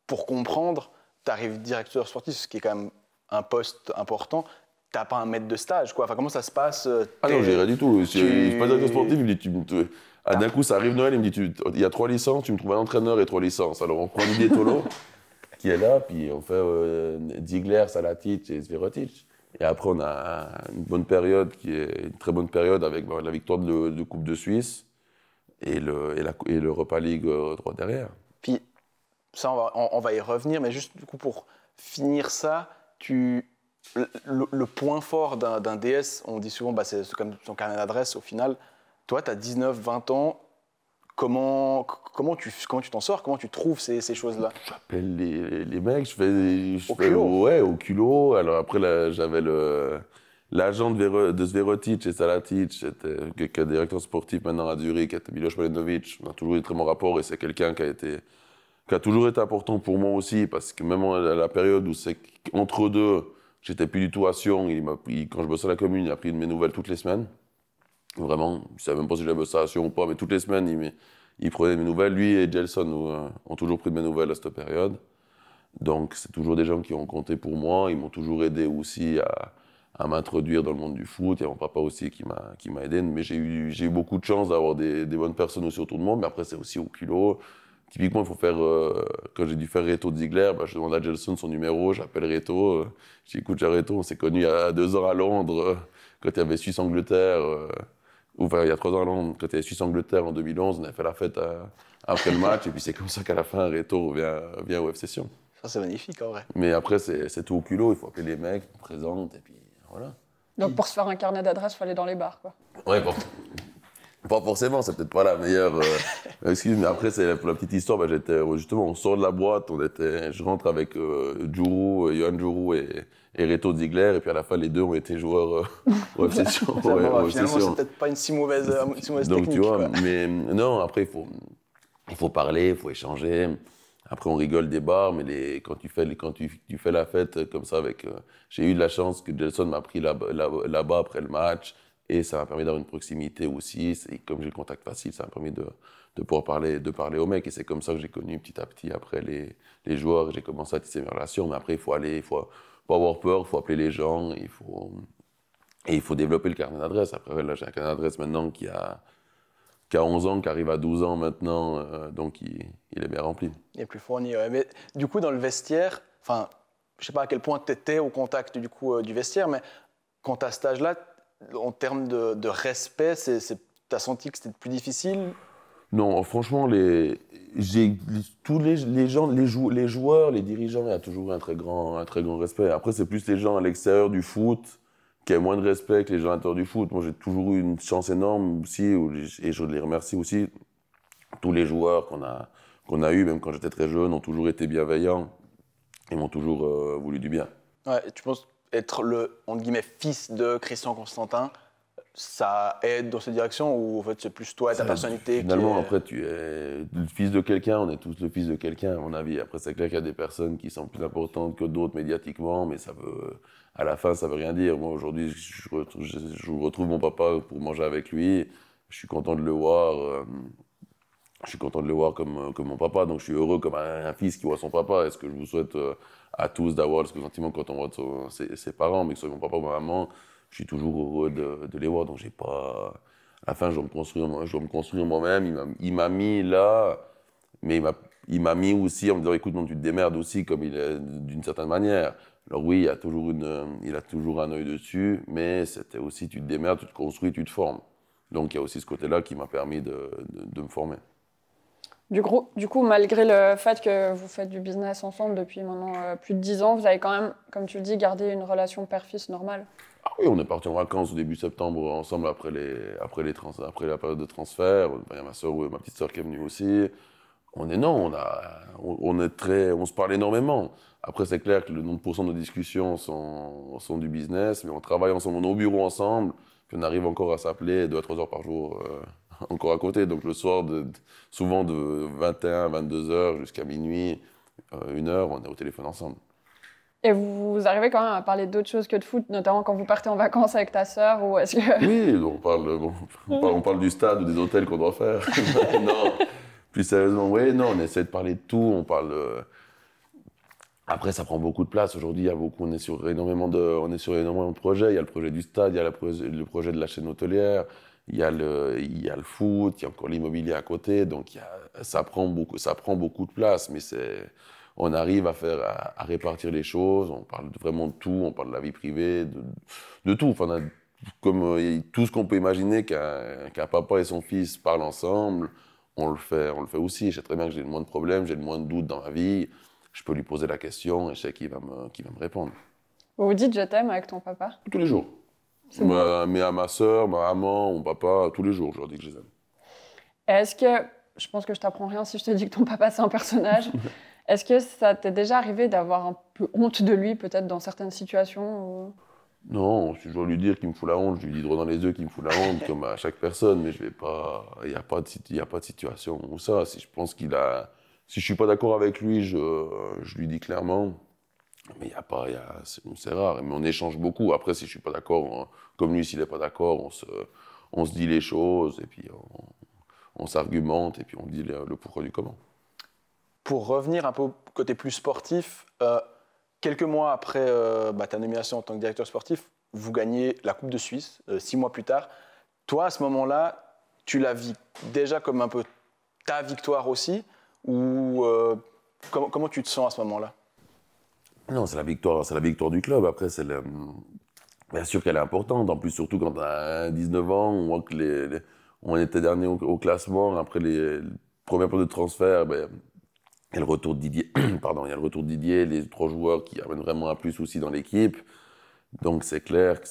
pour comprendre, tu arrives directeur sportif, ce qui est quand même un poste important. Tu n'as pas un maître de stage, quoi. Comment ça se passe Ah non, j'ai rien du tout. Je suis pas directeur sportif, il me dit d'un coup, ça arrive Noël, il me dit il y a 3 licences, tu me trouves un entraîneur et 3 licences. Alors on prend Didier Tolo, qui est là, puis on fait Ziegler, Salatic et Zverotic. Et après, on a une bonne période, qui est une très bonne période avec la victoire de Coupe de Suisse et l'Europa League droit derrière. Puis ça, on va y revenir, mais juste du coup, pour finir ça, le point fort d'un DS, on dit souvent, c'est comme son carnet d'adresse au final. Toi, tu as 19-20 ans. Comment tu t'en sors? Comment tu trouves ces choses-là? J'appelle les mecs, Au culot. Ouais, au culot. Alors après, là, j'avais l'agent de Zverotic et Salatic, qui est directeur sportif maintenant à Zurich, qui était Miloš Malenovic. On a toujours eu de très bons rapports et c'est quelqu'un qui a toujours été important pour moi aussi, parce que même à la période où c'est entre deux, j'étais plus du tout à Sion, quand je bossais à la commune, il a pris de mes nouvelles toutes les semaines. Vraiment, je ne savais même pas si j'avais bossé à Sion ou pas, mais toutes les semaines, il prenait mes nouvelles. Lui et Gelson ont toujours pris de mes nouvelles à cette période. Donc, c'est toujours des gens qui ont compté pour moi. Ils m'ont toujours aidé aussi à m'introduire dans le monde du foot. Il y a mon papa aussi qui m'a aidé. Mais j'ai eu beaucoup de chance d'avoir des bonnes personnes aussi autour de moi. Mais après, c'est aussi au culot. Typiquement, il faut faire, quand j'ai dû faire Reto de Ziegler, je demande à Gelson son numéro, j'appelle Reto. Je dis, écoute, Reto, on s'est connus il y a 2 ans à Londres, quand il y avait Suisse-Angleterre. Il y a 3 ans à Londres, quand il y avait Suisse-Angleterre en 2011, on a fait la fête après le match. Et puis c'est comme ça qu'à la fin, Reto vient au FC Sion. Ça, c'est magnifique, en vrai. Mais après, c'est tout au culot. Il faut appeler les mecs, on présente, et puis voilà. Donc pour se faire un carnet d'adresse, il faut aller dans les bars, quoi. Ouais, bon. Pas forcément, c'est peut-être pas la meilleure excuse, mais après, pour la petite histoire, justement, on sort de la boîte, je rentre avec Johan Djourou et Reto Ziegler, et puis à la fin, les deux ont été joueurs au FC Sion. Finalement, c'est peut-être pas une si mauvaise Donc, technique. tu vois, quoi. mais non, après, il faut parler, il faut échanger. Après, on rigole des bars, mais quand tu fais la fête comme ça j'ai eu de la chance que Gelson m'a pris là-bas après le match. Et ça m'a permis d'avoir une proximité aussi. Comme j'ai le contact facile, ça m'a permis de pouvoir parler aux mecs. Et c'est comme ça que j'ai connu petit à petit après les joueurs. J'ai commencé à tisser mes relations. Mais après, il faut avoir peur, il faut appeler les gens. Il faut développer le carnet d'adresse. Après, là, j'ai un carnet d'adresse maintenant qui a qui a 11 ans, qui arrive à 12 ans maintenant, donc il est bien rempli. Il est plus fourni, ouais. Mais du coup, dans le vestiaire, enfin, je ne sais pas à quel point tu étais au contact du coup, du vestiaire, mais quand tu as cet âge-là, en termes de respect, tu as senti que c'était plus difficile? Non, franchement, tous les gens, les joueurs, les dirigeants, il y a toujours un très grand respect. Après, c'est plus les gens à l'extérieur du foot qui ont moins de respect que les gens à l'intérieur du foot. Moi, j'ai toujours eu une chance énorme aussi, et je les remercie aussi. Tous les joueurs qu'on a eus, même quand j'étais très jeune, ont toujours été bienveillants et m'ont toujours voulu du bien. Ouais, tu penses être le, entre guillemets, fils de Christian Constantin, ça aide dans cette direction, ou en fait c'est plus toi et ta personnalité Finalement, qui est... après, tu es le fils de quelqu'un, on est tous le fils de quelqu'un, à mon avis. Après, c'est clair qu'il y a des personnes qui sont plus importantes que d'autres médiatiquement, mais à la fin, ça veut rien dire. Moi, aujourd'hui, je retrouve mon papa pour manger avec lui. Je suis content de le voir. Je suis content de le voir comme mon papa, donc je suis heureux comme un fils qui voit son papa. Est-ce que je vous souhaite à tous d'avoir ce sentiment quand on voit ses parents, mais que ce soit mon papa ou ma maman, je suis toujours heureux de les voir. Donc j'ai pas... À la fin, je dois me construire moi-même. Il m'a mis là, mais il m'a mis aussi en me disant, écoute, non, tu te démerdes aussi, comme il est d'une certaine manière. Alors oui, il a toujours un œil dessus, mais c'était aussi, tu te démerdes, tu te construis, tu te formes. Donc il y a aussi ce côté-là qui m'a permis de me former. Du coup, malgré le fait que vous faites du business ensemble depuis maintenant plus de 10 ans, vous avez quand même, comme tu le dis, gardé une relation père-fils normale. Ah oui, on est parti en vacances au début septembre ensemble après la période de transfert. Il y a ma petite sœur qui est venue aussi. On se parle énormément. Après, c'est clair que le nombre de nos discussions sont du business, mais on travaille ensemble, on est au bureau ensemble, puis on arrive encore à s'appeler 2 à 3 heures par jour. Encore à côté, donc le soir, souvent de 21 à 22 heures jusqu'à minuit, 1 heure, on est au téléphone ensemble. Et vous arrivez quand même à parler d'autres choses que de foot, notamment quand vous partez en vacances avec ta sœur, ou est-ce que... Oui, on parle du stade ou des hôtels qu'on doit faire. Non, plus sérieusement, oui, non, on essaie de parler de tout, on parle... Après, ça prend beaucoup de place. Aujourd'hui, on est sur énormément de projets. Il y a le projet du stade, il y a le projet de la chaîne hôtelière. Il y a le foot, il y a encore l'immobilier à côté, donc ça prend beaucoup de place, mais on arrive à répartir les choses, on parle vraiment de tout, on parle de la vie privée, de tout, enfin, comme tout ce qu'on peut imaginer qu'un papa et son fils parlent ensemble, on le fait aussi. Je sais très bien que j'ai le moins de problèmes, j'ai le moins de doutes dans ma vie, je peux lui poser la question et je sais qu'il va me répondre. Vous vous dites « je t'aime » avec ton papa? Tous les jours. Mais à ma soeur, ma maman, mon papa, tous les jours, je leur dis que je les aime. Est-ce que, je pense que je t'apprends rien si je te dis que ton papa c'est un personnage, est-ce que ça t'est déjà arrivé d'avoir un peu honte de lui, peut-être dans certaines situations ou... Non, si je dois lui dire qu'il me fout la honte, je lui dis droit dans les yeux qu'il me fout la honte, comme à chaque personne, mais je vais pas... Il n'y a pas de situation où ça. Si je suis pas d'accord avec lui, je lui dis clairement. Mais c'est rare, mais on échange beaucoup. Après, si je suis pas d'accord, comme lui, s'il est pas d'accord, on se dit les choses, et puis on s'argumente, et puis on dit le pourquoi du comment. Pour revenir un peu au côté plus sportif, quelques mois après ta nomination en tant que directeur sportif, vous gagnez la Coupe de Suisse, 6 mois plus tard. Toi, à ce moment-là, tu la vis déjà comme un peu ta victoire aussi, ou comment tu te sens à ce moment-là? Non, c'est la victoire du club. Après, bien sûr qu'elle est importante. En plus, surtout quand tu as 19 ans, on voit que on était dernier au classement. Après les premières périodes de transfert, il y a le retour de Didier. Pardon, il y a le retour de Didier, les 3 joueurs qui amènent vraiment un plus aussi dans l'équipe. Donc c'est clair que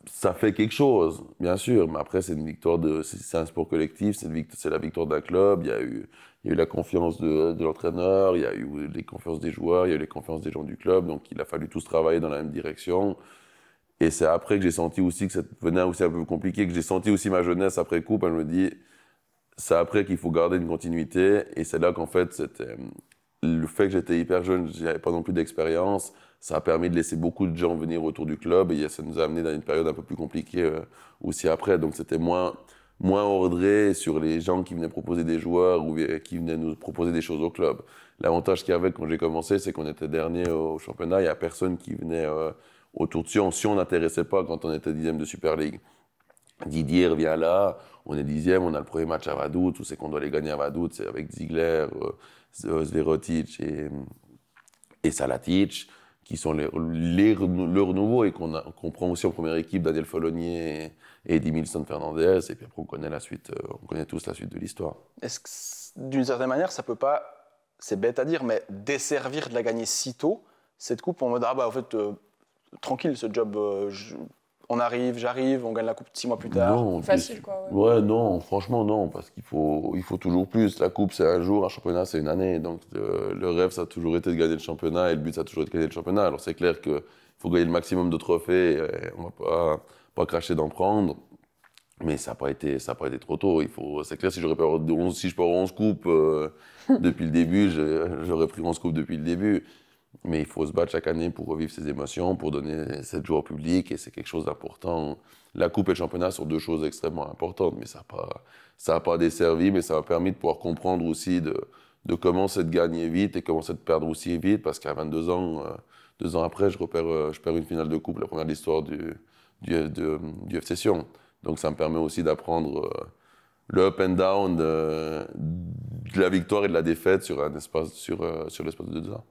ça fait quelque chose, bien sûr. Mais après, c'est une victoire c'est un sport collectif. C'est la victoire d'un club. Il y a eu la confiance de l'entraîneur, il y a eu les confiances des joueurs, il y a eu les confiances des gens du club, donc il a fallu tous travailler dans la même direction. Et c'est après que j'ai senti aussi que ça devenait aussi un peu compliqué, que j'ai senti aussi ma jeunesse après coupe. Elle me dit, c'est après qu'il faut garder une continuité. Et c'est là qu'en fait, le fait que j'étais hyper jeune, j'avais pas non plus d'expérience, ça a permis de laisser beaucoup de gens venir autour du club et ça nous a amené dans une période un peu plus compliquée aussi après. Donc c'était moins ordré sur les gens qui venaient proposer des joueurs ou qui venaient nous proposer des choses au club. L'avantage qu'il y avait quand j'ai commencé, c'est qu'on était dernier au championnat, il n'y a personne qui venait autour de si on n'intéressait pas quand on était 10e de Super League. Didier revient là, on est 10e, on a le premier match à Vaduz, on sait qu'on doit les gagner à Vaduz, c'est avec Ziegler, Zverotic et Salatic, qui sont leurs nouveaux et qu'on prend aussi en première équipe, Daniel Follonier et Edmilson Fernandez, et puis après on connaît la suite, on connaît tous la suite de l'histoire. Est-ce que, d'une certaine manière, ça peut pas, c'est bête à dire, mais desservir de la gagner si tôt, cette coupe, en mode, ah bah en fait, tranquille, ce job, on arrive, j'arrive, on gagne la coupe 6 mois plus tard. Non, Facile, quoi. Ouais, non, franchement, non, parce qu'il faut toujours plus. La coupe, c'est un jour, un championnat, c'est une année. Donc, le rêve, ça a toujours été de gagner le championnat et le but, ça a toujours été de gagner le championnat. Alors, c'est clair qu'il faut gagner le maximum de trophées. Et on va pas cracher d'en prendre. Mais ça n'a pas été trop tôt. C'est clair, si je peux avoir 11 coupes depuis le début, j'aurais pris 11 coupes depuis le début. Mais il faut se battre chaque année pour revivre ses émotions, pour donner cette joie au public, et c'est quelque chose d'important. La coupe et le championnat sont deux choses extrêmement importantes, mais ça n'a pas desservi, mais ça m'a permis de pouvoir comprendre aussi de comment c'est de gagner vite et comment c'est de perdre aussi vite, parce qu'à 22 ans, 2 ans après, je perds une finale de coupe, la première de l'histoire du FC Sion. Donc ça me permet aussi d'apprendre le up and down de la victoire et de la défaite sur l'espace de 2 ans.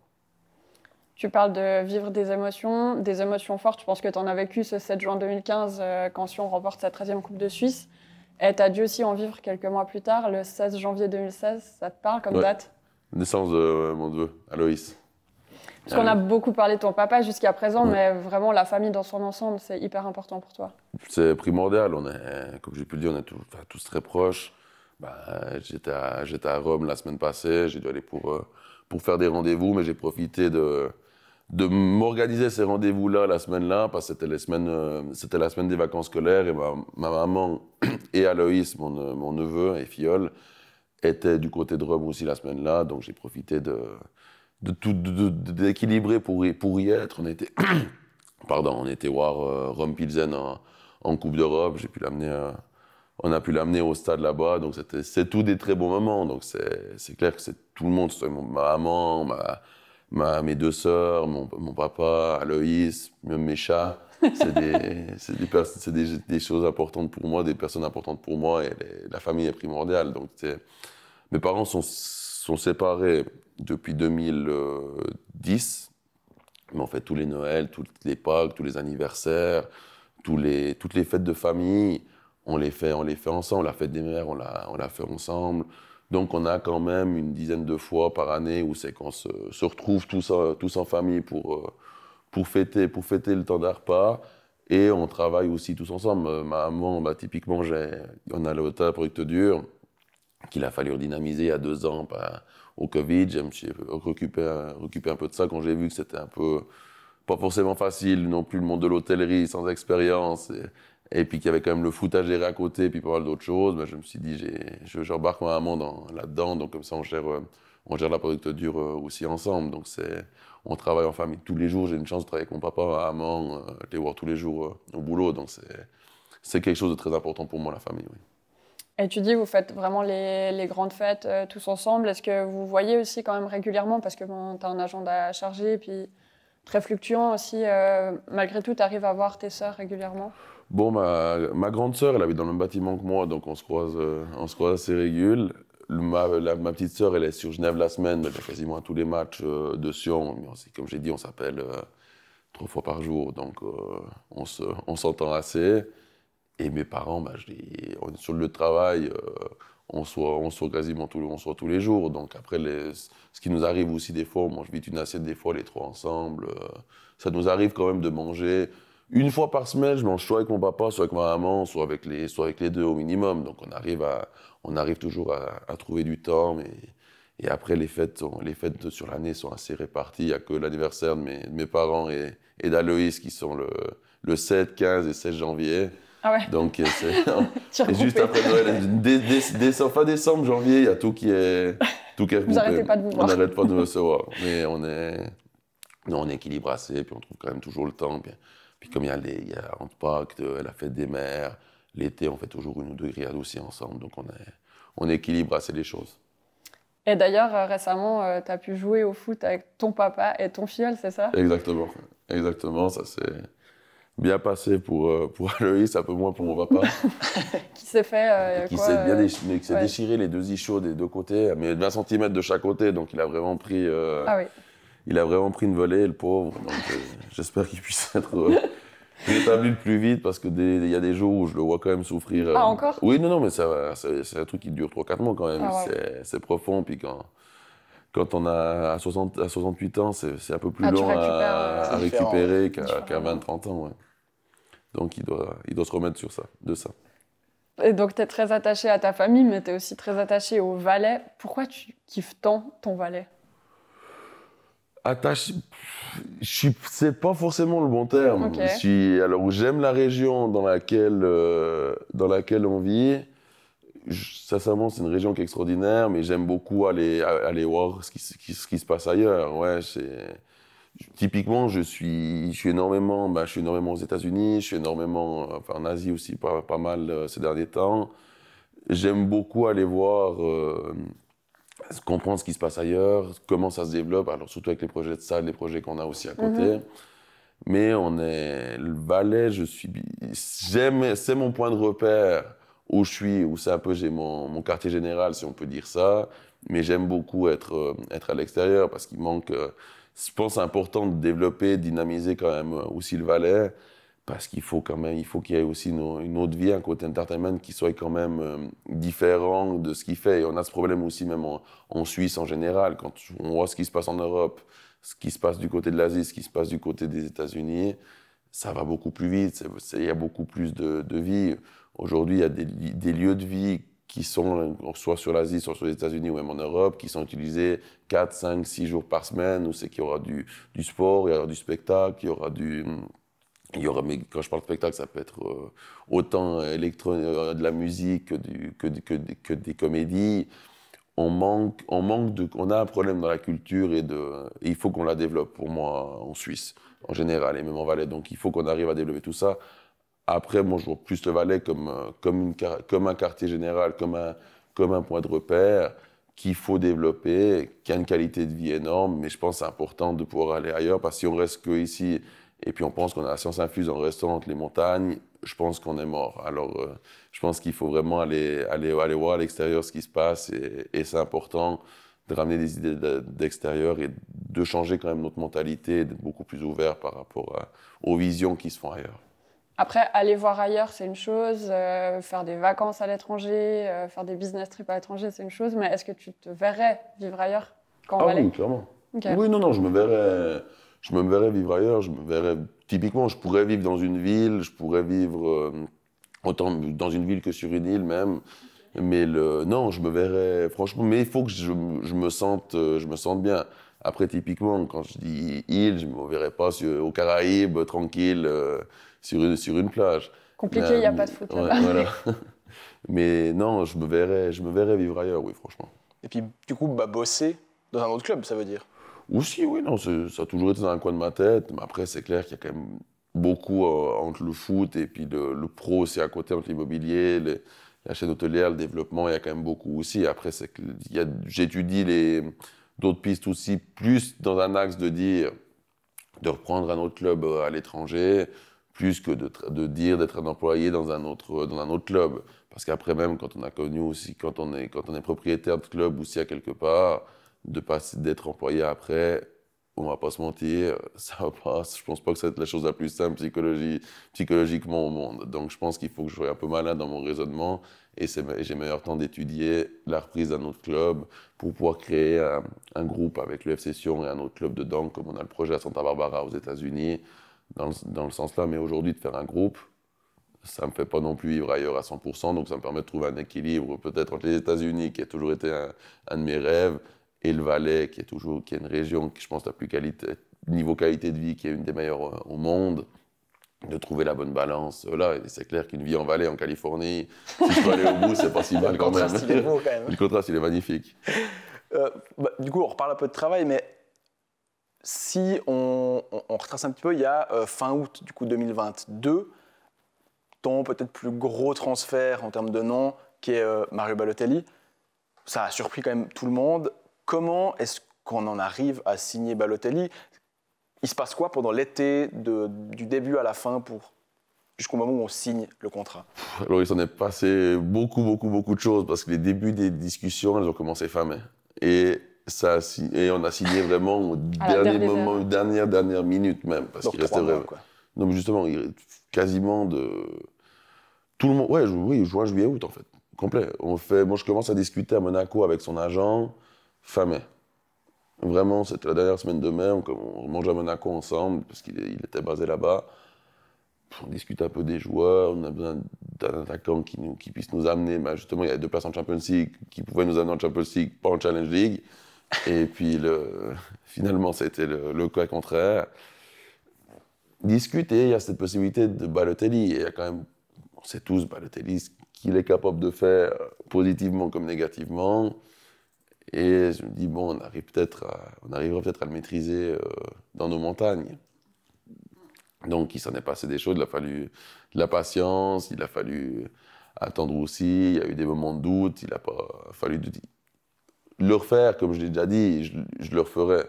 Tu parles de vivre des émotions fortes. Je pense que tu en as vécu ce 7 juin 2015 quand Sion remporte sa 13e Coupe de Suisse. Et tu as dû aussi en vivre quelques mois plus tard, le 16 janvier 2016. Ça te parle comme date? Naissance de mon neveu, Aloïs. Parce qu'on a beaucoup parlé de ton papa jusqu'à présent, mais vraiment la famille dans son ensemble, c'est hyper important pour toi. C'est primordial. Comme j'ai pu le dire, on est tous très proches. J'étais à Rome la semaine passée. J'ai dû aller pour faire des rendez-vous, mais j'ai profité de m'organiser ces rendez-vous-là la semaine-là, parce que c'était la semaine des vacances scolaires, et ma maman et Aloïs, mon neveu et filleul, étaient du côté de Rome aussi la semaine-là, donc j'ai profité d'équilibrer pour y être. On était voir Rome Pilsen en Coupe d'Europe, on a pu l'amener au stade là-bas, donc c'est tous des très bons moments. Donc c'est clair que c'est tout le monde, ma maman, mes 2 sœurs, mon papa, Aloïs, même mes chats. C'est des choses importantes pour moi, des personnes importantes pour moi, et la famille est primordiale. Donc mes parents sont séparés depuis 2010, mais on fait tous les Noëls, toutes les Pâques, tous les anniversaires, toutes les fêtes de famille. On les fait ensemble. La fête des mères, on l'a fait ensemble. Donc, on a quand même une dizaine de fois par année où c'est qu'on se retrouve tous en famille pour fêter le temps d'un repas. Et on travaille aussi tous ensemble. Ma maman, typiquement, on a le hôtel Producte Dur qu'il a fallu redynamiser il y a 2 ans au Covid. Je me suis occupé un peu de ça quand j'ai vu que c'était un peu pas forcément facile non plus, le monde de l'hôtellerie sans expérience. Et puis qu'il y avait quand même le foot à gérer à côté, puis pas mal d'autres choses. Je me suis dit, j'embarque ma maman là-dedans, donc comme ça on gère la Producte Dur aussi ensemble. Donc on travaille en famille tous les jours. J'ai une chance de travailler avec mon papa à Amman, les voir tous les jours au boulot. Donc c'est quelque chose de très important pour moi, la famille. Oui. Et tu dis, vous faites vraiment les grandes fêtes tous ensemble. Est-ce que vous voyez aussi quand même régulièrement, parce que tu as un agenda chargé, et puis très fluctuant aussi, malgré tout, tu arrives à voir tes sœurs régulièrement? Bon, ma grande sœur, elle habite dans le même bâtiment que moi, donc on se croise assez régulièrement. Ma petite sœur, elle est sur Genève la semaine, elle est quasiment à tous les matchs de Sion. Comme j'ai dit, on s'appelle 3 fois par jour, donc on s'entend assez. Et mes parents, on est sur le lieu de travail, on soit quasiment tous les jours. Donc après, ce qui nous arrive aussi des fois, on mange vite une assiette des fois, les 3 ensemble. Ça nous arrive quand même de manger. Une fois par semaine, je mange soit avec mon papa, soit avec ma maman, soit avec les 2 au minimum. Donc on arrive toujours à trouver du temps. Et après, les fêtes sur l'année sont assez réparties. Il n'y a que l'anniversaire de mes parents et d'Aloïs qui sont le 7, 15 et 16 janvier. Ah ouais. Donc c'est juste après Noël, fin décembre, janvier, il y a tout qui est regroupé. Vous n'arrêtez pas de vous voir. On n'arrête pas de nous recevoir. Mais on équilibre assez, puis on trouve quand même toujours le temps. Puis comme il y a entre Pâques, la fête des mères, l'été, on fait toujours 1 ou 2 grillades aussi ensemble. Donc on équilibre assez les choses. Et d'ailleurs, récemment, tu as pu jouer au foot avec ton papa et ton filleul, c'est ça? Exactement. Bien passé pour Aloïs, un peu moins pour mon papa. Qui s'est fait Qui quoi, s'est bien déchiré, ouais. déchiré les deux ischios des deux côtés, mais 20 cm de chaque côté, donc il a vraiment pris, Ah oui. il a vraiment pris une volée, le pauvre. Donc j'espère qu'il puisse être rétabli le plus vite, parce que il y a des jours où je le vois quand même souffrir. Ah, encore? Oui, non, mais c'est un truc qui dure 3-4 mois quand même. Ah, wow. C'est profond, puis quand on a à 68 ans, c'est un peu plus Ah, tu long à C'est différent, récupérer différent. qu'à 20-30 ans. Ouais. Donc il doit se remettre de ça. Et donc, tu es très attaché à ta famille, mais tu es aussi très attaché au Valais. Pourquoi tu kiffes tant ton Valais? Attaché, c'est pas forcément le bon terme. Ok. Alors, j'aime la région dans laquelle on vit. Sincèrement, c'est une région qui est extraordinaire, mais j'aime beaucoup aller voir ce qui se passe ailleurs. Ouais, typiquement, je suis énormément aux États-Unis, je suis énormément en Asie aussi, pas mal ces derniers temps. J'aime beaucoup aller voir, comprendre ce qui se passe ailleurs, comment ça se développe, alors surtout avec les projets de salle, les projets qu'on a aussi à côté. Mais le Valais, c'est mon point de repère où je suis, où c'est un peu, j'ai mon quartier général, si on peut dire ça. Mais j'aime beaucoup être à l'extérieur parce qu'il manque, je pense, c'est important de développer, de dynamiser quand même aussi le Valais. Parce qu'il faut qu'il y ait aussi une autre vie, un côté entertainment qui soit quand même différent de ce qu'il fait. Et on a ce problème aussi même en Suisse en général. Quand on voit ce qui se passe en Europe, ce qui se passe du côté de l'Asie, ce qui se passe du côté des États-Unis, ça va beaucoup plus vite. Il y a beaucoup plus de vie. Aujourd'hui, il y a des lieux de vie qui sont soit sur l'Asie, soit sur les États-Unis ou même en Europe, qui sont utilisés 4, 5, 6 jours par semaine, où c'est qu'il y aura du sport, il y aura du spectacle, mais quand je parle de spectacle, ça peut être autant de la musique que des comédies. On a un problème dans la culture et il faut qu'on la développe, pour moi, en Suisse, en général, et même en Valais. Donc, il faut qu'on arrive à développer tout ça. Après, moi, je vois plus le Valais comme un quartier général, comme un point de repère qu'il faut développer, qui a une qualité de vie énorme. Mais je pense que c'est important de pouvoir aller ailleurs, parce que si on reste que ici, et puis on pense qu'on a la science infuse en restant entre les montagnes, je pense qu'on est mort. Alors, je pense qu'il faut vraiment aller voir à l'extérieur ce qui se passe, et c'est important de ramener des idées d'extérieur et de changer quand même notre mentalité, d'être beaucoup plus ouvert par rapport aux visions qui se font ailleurs. Après, aller voir ailleurs, c'est une chose. Faire des vacances à l'étranger, faire des business trips à l'étranger, c'est une chose. Mais est-ce que tu te verrais vivre ailleurs quand on va aller? Oui, clairement. Okay. Oui, non, je me verrais vivre ailleurs. Typiquement, je pourrais vivre dans une ville, je pourrais vivre autant dans une ville que sur une île même. Mais non, je me verrais, franchement, mais il faut que je me sente bien. Après, typiquement, quand je dis île, je ne me verrais pas aux Caraïbes, tranquille, sur une plage. Compliqué, il n'y a pas de foot là-bas. Ouais, voilà. Mais non, je me verrais vivre ailleurs, oui, franchement. Et puis, du coup, bosser dans un autre club, ça veut dire? Aussi, oui, non, ça a toujours été dans un coin de ma tête. Mais après, c'est clair qu'il y a quand même beaucoup entre le foot et puis le pro aussi à côté, entre l'immobilier, la chaîne hôtelière, le développement, il y a quand même beaucoup aussi. Après, j'étudie d'autres pistes aussi, plus dans un axe de reprendre un autre club à l'étranger, plus que de dire d'être un employé dans un autre club. Parce qu'après même, quand on a connu aussi, quand on est propriétaire de club aussi à quelque part, d'être employé après, on va pas se mentir, ça va pas. Je pense pas que c'est la chose la plus simple psychologiquement au monde. Donc je pense qu'il faut que je sois un peu malin dans mon raisonnement, et j'ai meilleur temps d'étudier la reprise d'un autre club pour pouvoir créer un groupe avec le FC Sion et un autre club dedans, comme on a le projet à Santa Barbara aux États-Unis, dans le sens-là. Mais aujourd'hui, de faire un groupe, ça me fait pas non plus vivre ailleurs à 100%, donc ça me permet de trouver un équilibre peut-être entre les États-Unis, qui a toujours été un de mes rêves, et le Valais, qui est une région qui, je pense, niveau qualité de vie, qui est une des meilleures au monde, de trouver la bonne balance. Là, c'est clair qu'une vie en Valais, en Californie, si je peux aller au bout, c'est pas si mal quand même. Le contraste, il est beau quand même. Le contraste, il est magnifique. Du coup, on reparle un peu de travail, mais si on retrace un petit peu, il y a fin août du coup 2022, ton peut-être plus gros transfert en termes de nom, qui est Mario Balotelli. Ça a surpris quand même tout le monde. Comment est-ce qu'on en arrive à signer Balotelli? il se passe quoi pendant l'été, du début à la fin, jusqu'au moment où on signe le contrat? Alors, il s'en est passé beaucoup de choses parce que les débuts des discussions, elles ont commencé fin mai. Et on a signé vraiment au dernier moment, dernière minute même. Parce qu'il restait vraiment. Non, mais justement, quasiment de. Tout le monde. Ouais, oui, juin, juillet, août, en fait. Complet. Moi, je commence à discuter à Monaco avec son agent fin mai. Vraiment, c'était la dernière semaine de mai. On mange à Monaco ensemble parce qu'il était basé là-bas. On discute un peu des joueurs, on a besoin d'un attaquant qui puisse nous amener. Ben justement, il y avait 2 places en Champions League qui pouvaient nous amener en Champions League, pas en Challenge League. Et puis, finalement, c'était le cas contraire. Discuter, il y a cette possibilité de Balotelli. Et il y a quand même, on sait tous, Balotelli, ce qu'il est capable de faire, positivement comme négativement. Et je me dis, bon, on arrivera peut-être à le maîtriser dans nos montagnes. Donc, il s'en est passé des choses, il a fallu de la patience, il a fallu attendre aussi, il y a eu des moments de doute, il a pas fallu le refaire, comme je l'ai déjà dit, je le referai.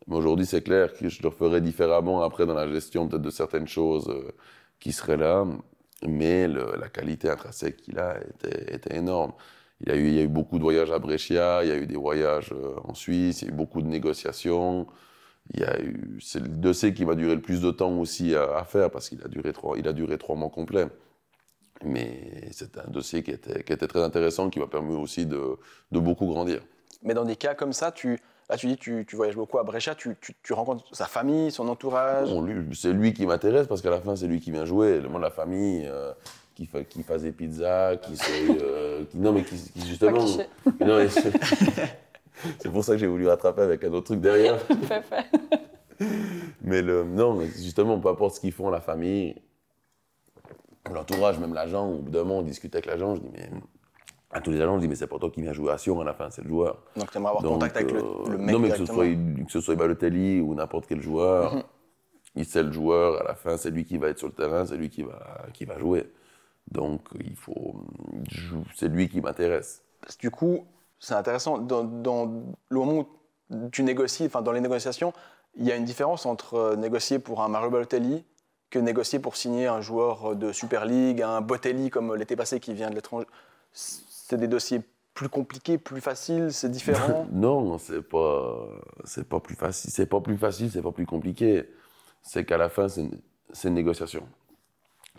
Mais aujourd'hui, c'est clair que je le referai différemment après dans la gestion peut-être de certaines choses qui seraient là, mais la qualité intrinsèque qu'il a était énorme. Il y a eu beaucoup de voyages à Brescia, il y a eu des voyages en Suisse, il y a eu beaucoup de négociations. C'est le dossier qui m'a duré le plus de temps aussi à faire parce qu'il a duré 3 mois complets. Mais c'est un dossier qui était très intéressant, qui m'a permis aussi de beaucoup grandir. Mais dans des cas comme ça, tu dis tu voyages beaucoup à Brescia, tu rencontres sa famille, son entourage? Bon, c'est lui qui m'intéresse parce qu'à la fin, c'est lui qui vient jouer. Le monde de la famille, qui fasse des pizzas, justement... Non, mais c'est pour ça que j'ai voulu rattraper avec un autre truc derrière. Mais justement, peu importe ce qu'ils font, la famille, l'entourage, même l'agent, au bout d'un moment, on discute avec l'agent, je dis, mais à tous les agents, je dis, mais c'est pas toi qui viens jouer à Sion à la fin, c'est le joueur. Donc tu aimerais avoir contact avec le mec non, mais directement. que ce soit Balotelli ou n'importe quel joueur, c'est le joueur, à la fin, c'est lui qui va être sur le terrain, c'est lui qui va jouer. Donc, c'est lui qui m'intéresse. Parce que du coup, c'est intéressant, dans le moment où tu négocies, enfin dans les négociations, il y a une différence entre négocier pour un Mario Balotelli que négocier pour signer un joueur de Super League, un Botelli comme l'été passé qui vient de l'étranger. C'est des dossiers plus compliqués, plus faciles, c'est différent? Non, c'est pas plus facile, c'est pas plus compliqué. C'est qu'à la fin, c'est une négociation.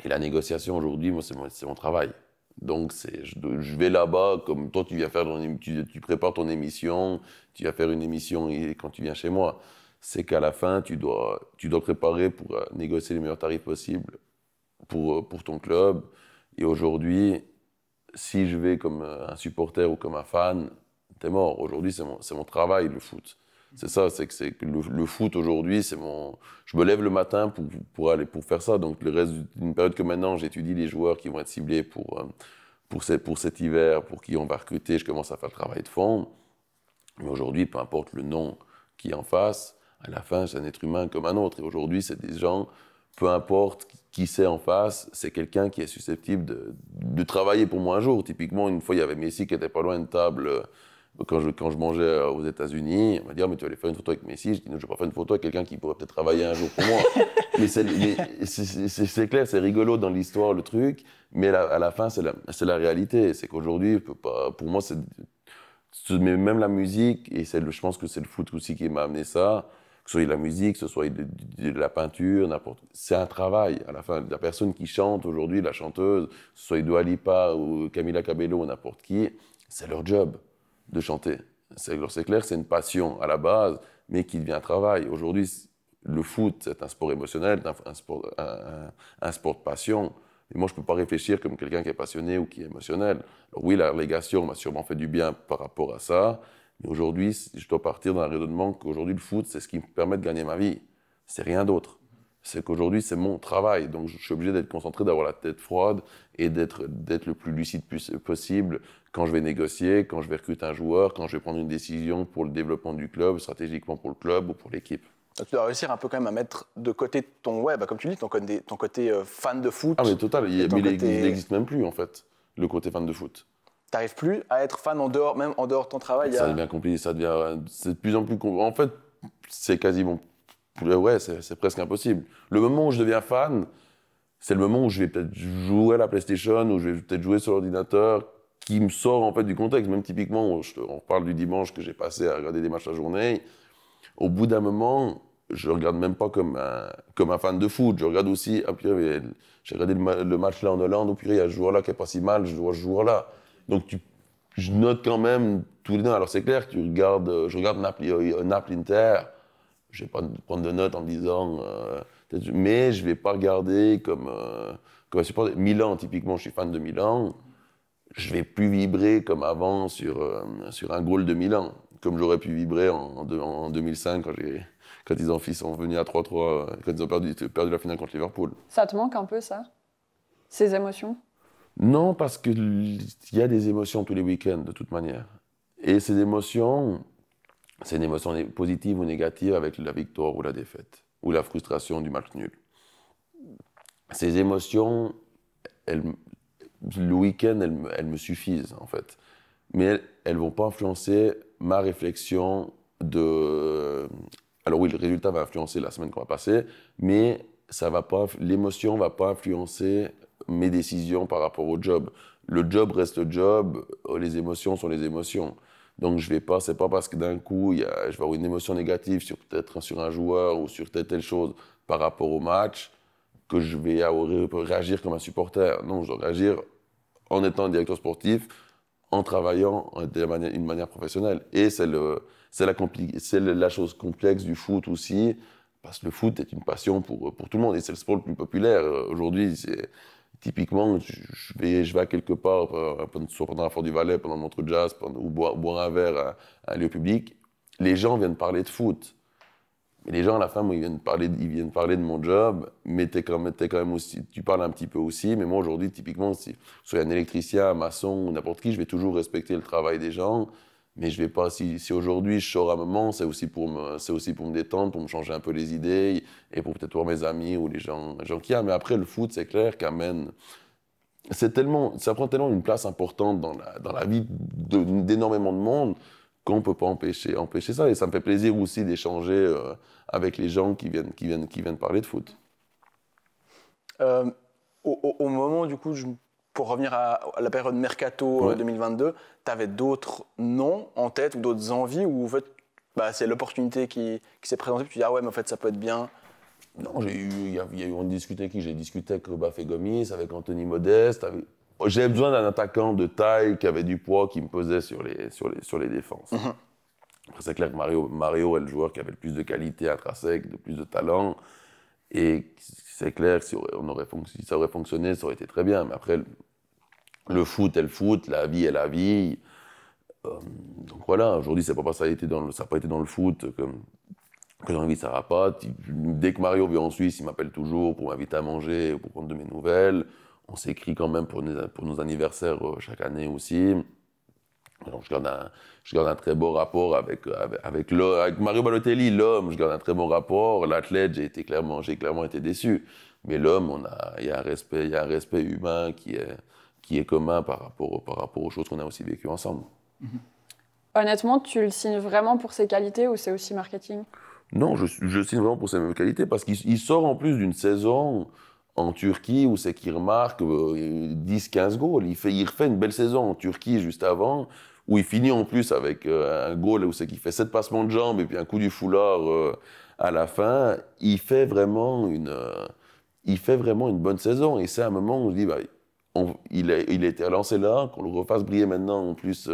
Et la négociation aujourd'hui, moi, c'est mon travail. Donc, je vais là-bas, comme toi, tu prépares ton émission, tu vas faire une émission et quand tu viens chez moi. C'est qu'à la fin, tu dois préparer pour négocier les meilleurs tarifs possibles pour ton club. Et aujourd'hui, si je vais comme un supporter ou comme un fan, t'es mort. Aujourd'hui, c'est mon travail, le foot. C'est ça, c'est que le foot aujourd'hui, je me lève le matin pour faire ça. Donc le reste d'une période que maintenant, j'étudie les joueurs qui vont être ciblés pour cet hiver, pour qui on va recruter, je commence à faire le travail de fond. Mais aujourd'hui, peu importe le nom qui est en face, à la fin, c'est un être humain comme un autre. Et aujourd'hui, c'est des gens, peu importe qui c'est en face, c'est quelqu'un qui est susceptible de travailler pour moi un jour. Typiquement, une fois, il y avait Messi qui était pas loin de table. Quand je mangeais aux États-Unis, on m'a dit « mais tu vas aller faire une photo avec Messi ?» Je dis « non, je ne vais pas faire une photo avec quelqu'un qui pourrait peut-être travailler un jour pour moi. » Mais c'est clair, c'est rigolo dans l'histoire, le truc, mais à la fin, c'est la réalité. C'est qu'aujourd'hui, pour moi, même la musique, et je pense que c'est le foot aussi qui m'a amené ça, que ce soit de la musique, que ce soit de la peinture, n'importe. C'est un travail. À la fin, la personne qui chante aujourd'hui, la chanteuse, que ce soit Dua Lipa ou Camila Cabello ou n'importe qui, c'est leur job de chanter. C'est clair, c'est une passion à la base, mais qui devient un travail. Aujourd'hui, le foot, c'est un sport émotionnel, un sport de passion. Et moi, je ne peux pas réfléchir comme quelqu'un qui est passionné ou qui est émotionnel. Alors oui, la relégation m'a sûrement fait du bien par rapport à ça, mais aujourd'hui, je dois partir dans un raisonnement qu'aujourd'hui, le foot, c'est ce qui me permet de gagner ma vie. C'est rien d'autre. C'est qu'aujourd'hui, c'est mon travail. Donc, je suis obligé d'être concentré, d'avoir la tête froide et d'être le plus lucide possible quand je vais négocier, quand je vais recruter un joueur, quand je vais prendre une décision pour le développement du club, stratégiquement pour le club ou pour l'équipe. Donc, tu dois réussir un peu quand même à mettre de côté comme tu dis, ton côté fan de foot. Ah, mais total, il n'existe même plus, en fait, le côté fan de foot. Tu n'arrives plus à être fan même en dehors de ton travail? Ça devient compliqué, c'est de plus en plus compliqué. En fait, c'est quasiment ouais, c'est presque impossible. Le moment où je deviens fan, c'est le moment où je vais peut-être jouer à la PlayStation, où je vais peut-être jouer sur l'ordinateur, qui me sort en fait du contexte. Même typiquement, on parle du dimanche que j'ai passé à regarder des matchs la journée. Au bout d'un moment, je regarde même pas comme un fan de foot. Je regarde aussi, ah, purée, j'ai regardé le match là en Hollande, oh, purée, il y a ce joueur-là qui est pas si mal, je vois ce joueur-là. Donc je note quand même tous les deux. Alors c'est clair que je regarde Naples-Inter, je vais pas prendre de notes en me disant, mais je vais pas regarder comme un supporter. Milan, typiquement, je suis fan de Milan. Je vais plus vibrer comme avant sur un goal de Milan, comme j'aurais pu vibrer en 2005 quand ils sont venus à 3-3, quand ils ont perdu la finale contre Liverpool. Ça te manque un peu, ça? Ces émotions? Non, parce qu'il y a des émotions tous les week-ends, de toute manière. Et ces émotions, c'est une émotion positive ou négative avec la victoire ou la défaite, ou la frustration du match nul. Ces émotions, le week-end, elles me suffisent, en fait. Mais elles ne vont pas influencer ma réflexion de... Alors oui, le résultat va influencer la semaine qu'on va passer, mais l'émotion ne va pas influencer mes décisions par rapport au job. Le job reste le job, les émotions sont les émotions. Donc c'est pas parce que d'un coup, je vais avoir une émotion négative peut-être sur un joueur ou sur telle chose par rapport au match, que je vais réagir comme un supporter. Non, je dois réagir en étant directeur sportif, en travaillant d'une manière professionnelle. Et c'est la chose complexe du foot aussi, parce que le foot est une passion pour tout le monde, et c'est le sport le plus populaire. Aujourd'hui, typiquement, je vais à quelque part, soit pendant la Fort du Valais, pendant le Montreux Jazz, ou boire un verre à un lieu public, les gens viennent parler de foot. Et les gens, à la fin, moi, ils viennent parler de mon job, mais t'es quand même aussi, tu parles un petit peu aussi. Mais moi, aujourd'hui, typiquement, si sois un électricien, un maçon ou n'importe qui, je vais toujours respecter le travail des gens. Mais je vais pas, si aujourd'hui je sors un moment, c'est aussi pour me détendre, pour me changer un peu les idées et pour peut-être voir mes amis ou les gens qu'il y a. Mais après, le foot, c'est clair ça prend tellement une place importante dans la vie d'énormément de monde qu'on ne peut pas empêcher ça. Et ça me fait plaisir aussi d'échanger avec les gens qui viennent parler de foot. Au moment, du coup, pour revenir à la période Mercato 2022, tu avais d'autres noms en tête ou d'autres envies où en fait, c'est l'opportunité qui s'est présentée, puis tu dis ah ouais, mais en fait, ça peut être bien. Non, j'ai discuté avec Bafé Gomis, avec Anthony Modeste. J'avais besoin d'un attaquant de taille qui avait du poids, qui me pesait sur les défenses. Mm-hmm. Après, c'est clair que Mario est le joueur qui avait le plus de qualité intrinsèque, de plus de talent. Et c'est clair que si ça aurait fonctionné, ça aurait été très bien. Mais après, le foot est le foot, la vie est la vie. Donc voilà, aujourd'hui, ça n'a pas été dans le foot que j'invite Sarah Pat. Dès que Mario vient en Suisse, il m'appelle toujours pour m'inviter à manger ou pour prendre de mes nouvelles. On s'écrit quand même pour nos anniversaires chaque année aussi. Donc je garde un très beau rapport avec Mario Balotelli, l'homme. Je garde un très bon rapport. L'athlète, j'ai clairement été déçu. Mais l'homme, il y a un respect humain qui est commun par rapport aux choses qu'on a aussi vécues ensemble. Honnêtement, tu le signes vraiment pour ses qualités ou c'est aussi marketing? Non, je signe vraiment pour ses mêmes qualités parce qu'il sort en plus d'une saison en Turquie où c'est qu'il remarque 10-15 goals. Il refait une belle saison en Turquie juste avant où il finit en plus avec un goal où c'est qu'il fait 7 passements de jambes et puis un coup du foulard à la fin. Il fait vraiment une bonne saison et c'est un moment où je dis il a été lancé là, qu'on le refasse briller maintenant en plus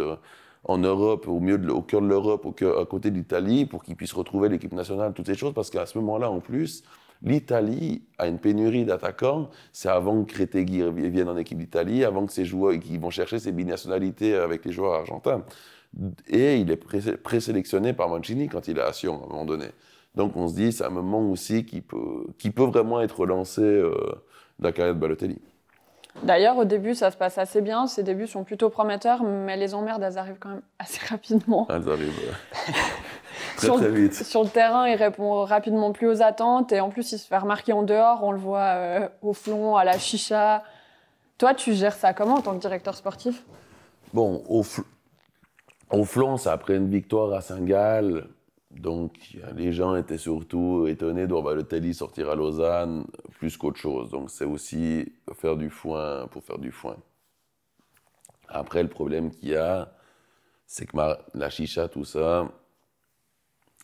en Europe, au cœur de l'Europe, à côté de l'Italie, pour qu'il puisse retrouver l'équipe nationale, toutes ces choses, parce qu'à ce moment-là, en plus, l'Italie a une pénurie d'attaquants. C'est avant que Retegui vienne en équipe d'Italie, avant que ces joueurs qui vont chercher ces binationalités avec les joueurs argentins. Et il est présélectionné par Mancini quand il est à Sion, à un moment donné. Donc on se dit, c'est un moment aussi qui peut vraiment être relancé de la carrière de Balotelli. D'ailleurs, au début, ça se passe assez bien. Ses débuts sont plutôt prometteurs, mais les emmerdes, elles arrivent quand même assez rapidement. Elles arrivent très vite. Sur le terrain, il répond rapidement plus aux attentes. Et en plus, il se fait remarquer en dehors. On le voit au flon, à la chicha. Toi, tu gères ça comment en tant que directeur sportif? Bon, au flon, c'est après une victoire à Saint-Gall. Donc, les gens étaient surtout étonnés de voir Balotelli sortir à Lausanne plus qu'autre chose. Donc, c'est aussi faire du foin pour faire du foin. Après, le problème qu'il y a, c'est que la chicha, tout ça,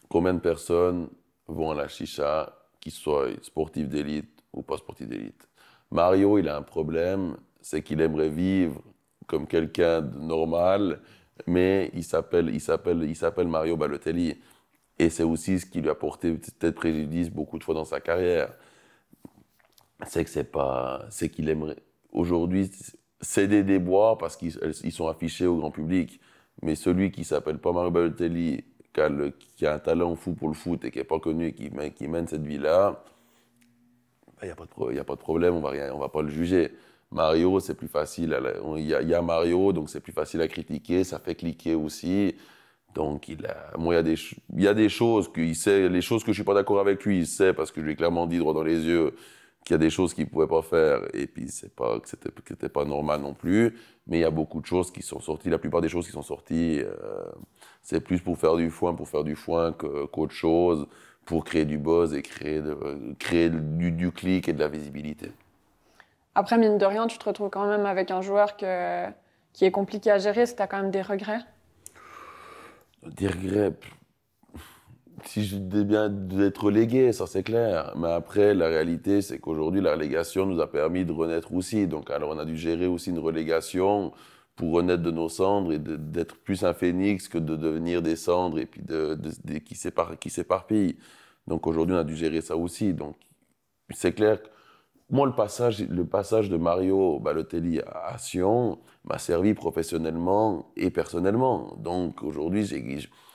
combien de personnes vont à la chicha, qu'ils soient sportifs d'élite ou pas sportifs d'élite? Mario, il a un problème, c'est qu'il aimerait vivre comme quelqu'un de normal, mais il s'appelle Mario Balotelli. Et c'est aussi ce qui lui a porté peut-être préjudice beaucoup de fois dans sa carrière. C'est qu'il aimerait aujourd'hui céder des bois parce qu'ils sont affichés au grand public. Mais celui qui s'appelle pas Mario Balotelli, qui a un talent fou pour le foot et qui n'est pas connu et qui mène cette vie-là, il n'y a pas de problème, on va pas le juger. Mario, c'est plus facile. Il y a Mario, donc c'est plus facile à critiquer, ça fait cliquer aussi. Donc, il y a des choses qu'il sait, les choses que je suis pas d'accord avec lui, il sait parce que je lui ai clairement dit droit dans les yeux qu'il y a des choses qu'il pouvait pas faire et puis c'est pas que c'était pas normal non plus. Mais il y a beaucoup de choses qui sont sorties. La plupart des choses qui sont sorties, c'est plus pour faire du foin qu'autre chose, pour créer du buzz et créer du clic et de la visibilité. Après, mine de rien, tu te retrouves quand même avec un joueur qui est compliqué à gérer. Est-ce que tu as quand même des regrets? Des regrets, si je dis bien d'être relégué, ça c'est clair. Mais après, la réalité, c'est qu'aujourd'hui, la relégation nous a permis de renaître aussi. Donc, alors, on a dû gérer aussi une relégation pour renaître de nos cendres et d'être plus un phénix que de devenir des cendres et puis qui s'éparpillent. Donc, aujourd'hui, on a dû gérer ça aussi. Donc, c'est clair que moi, le passage de Mario Balotelli à Sion m'a servi professionnellement et personnellement. Donc aujourd'hui,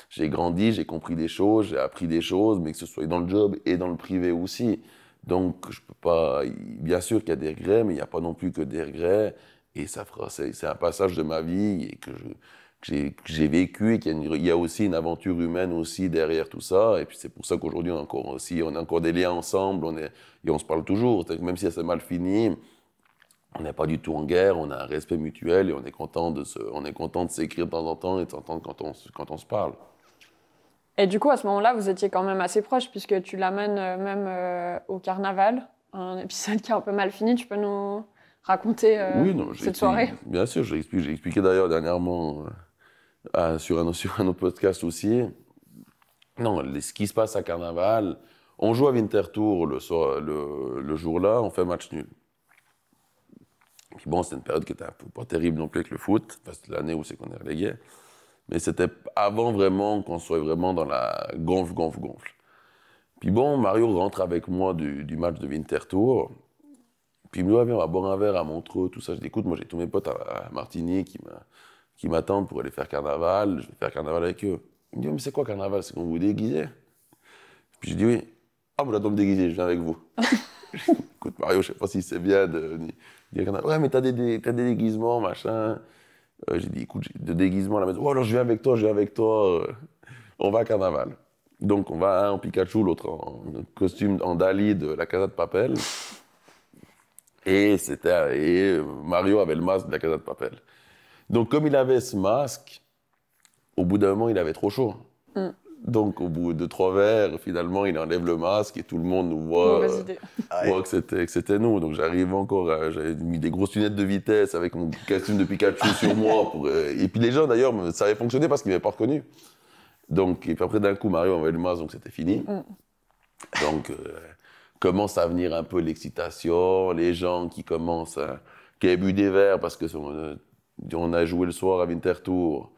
j'ai grandi, j'ai compris des choses, j'ai appris des choses, mais que ce soit dans le job et dans le privé aussi. Donc je peux pas. Bien sûr qu'il y a des regrets, mais il n'y a pas non plus que des regrets. Et c'est un passage de ma vie et que j'ai vécu et qu'il y a aussi une aventure humaine aussi derrière tout ça. Et puis c'est pour ça qu'aujourd'hui on a encore des liens ensemble, et on se parle toujours. Même si ça s'est mal fini, on n'est pas du tout en guerre, on a un respect mutuel et on est content de s'écrire de temps en temps et de s'entendre quand on se parle. Et du coup, à ce moment-là, vous étiez quand même assez proches puisque tu l'amènes même au carnaval, un épisode qui est un peu mal fini. Tu peux nous raconter cette soirée? Bien sûr, j'ai expliqué d'ailleurs dernièrement sur un autre podcast aussi. Non, ce qui se passe à Carnaval, on joue à Winterthur le jour-là, on fait match nul. Puis bon, c'était une période qui était un peu pas terrible non plus avec le foot, parce que c'était l'année où c'est qu'on est relégué. Mais c'était avant vraiment qu'on soit vraiment dans la gonfle. Puis bon, Mario rentre avec moi du match de Winterthur. Puis il me dit, viens, on va boire un verre à Montreux, tout ça. Je dis, écoute, moi j'ai tous mes potes à Martigny qui m'attendent pour aller faire carnaval. Je vais faire carnaval avec eux. Il me dit, mais c'est quoi carnaval? C'est qu'on vous déguisez? Puis je dis, oui. Ah, moi j'adore me déguiser, je viens avec vous. Écoute, Mario, je sais pas si c'est bien de dire carnaval. Ouais, mais t'as des déguisements, machin. J'ai dit, écoute, j'ai de déguisements à la maison. Oh, alors je viens avec toi. On va à carnaval. Donc on va, un en Pikachu, l'autre en costume en Dali de la Casa de Papel. Et Mario avait le masque de la Casa de Papel. Donc, comme il avait ce masque, au bout d'un moment, il avait trop chaud. Mm. Donc, au bout de 3 verres, finalement, il enlève le masque et tout le monde nous voit que c'était nous. Donc, j'avais mis des grosses lunettes de vitesse avec mon costume de Pikachu sur moi. Et puis, les gens, d'ailleurs, ça avait fonctionné parce qu'ils ne m'avaient pas reconnu. Donc, et puis après, d'un coup, Mario enlevait le masque, donc c'était fini. Mm. Donc, commence à venir un peu l'excitation, les gens qui avaient bu des verres parce que on a joué le soir à Winterthur,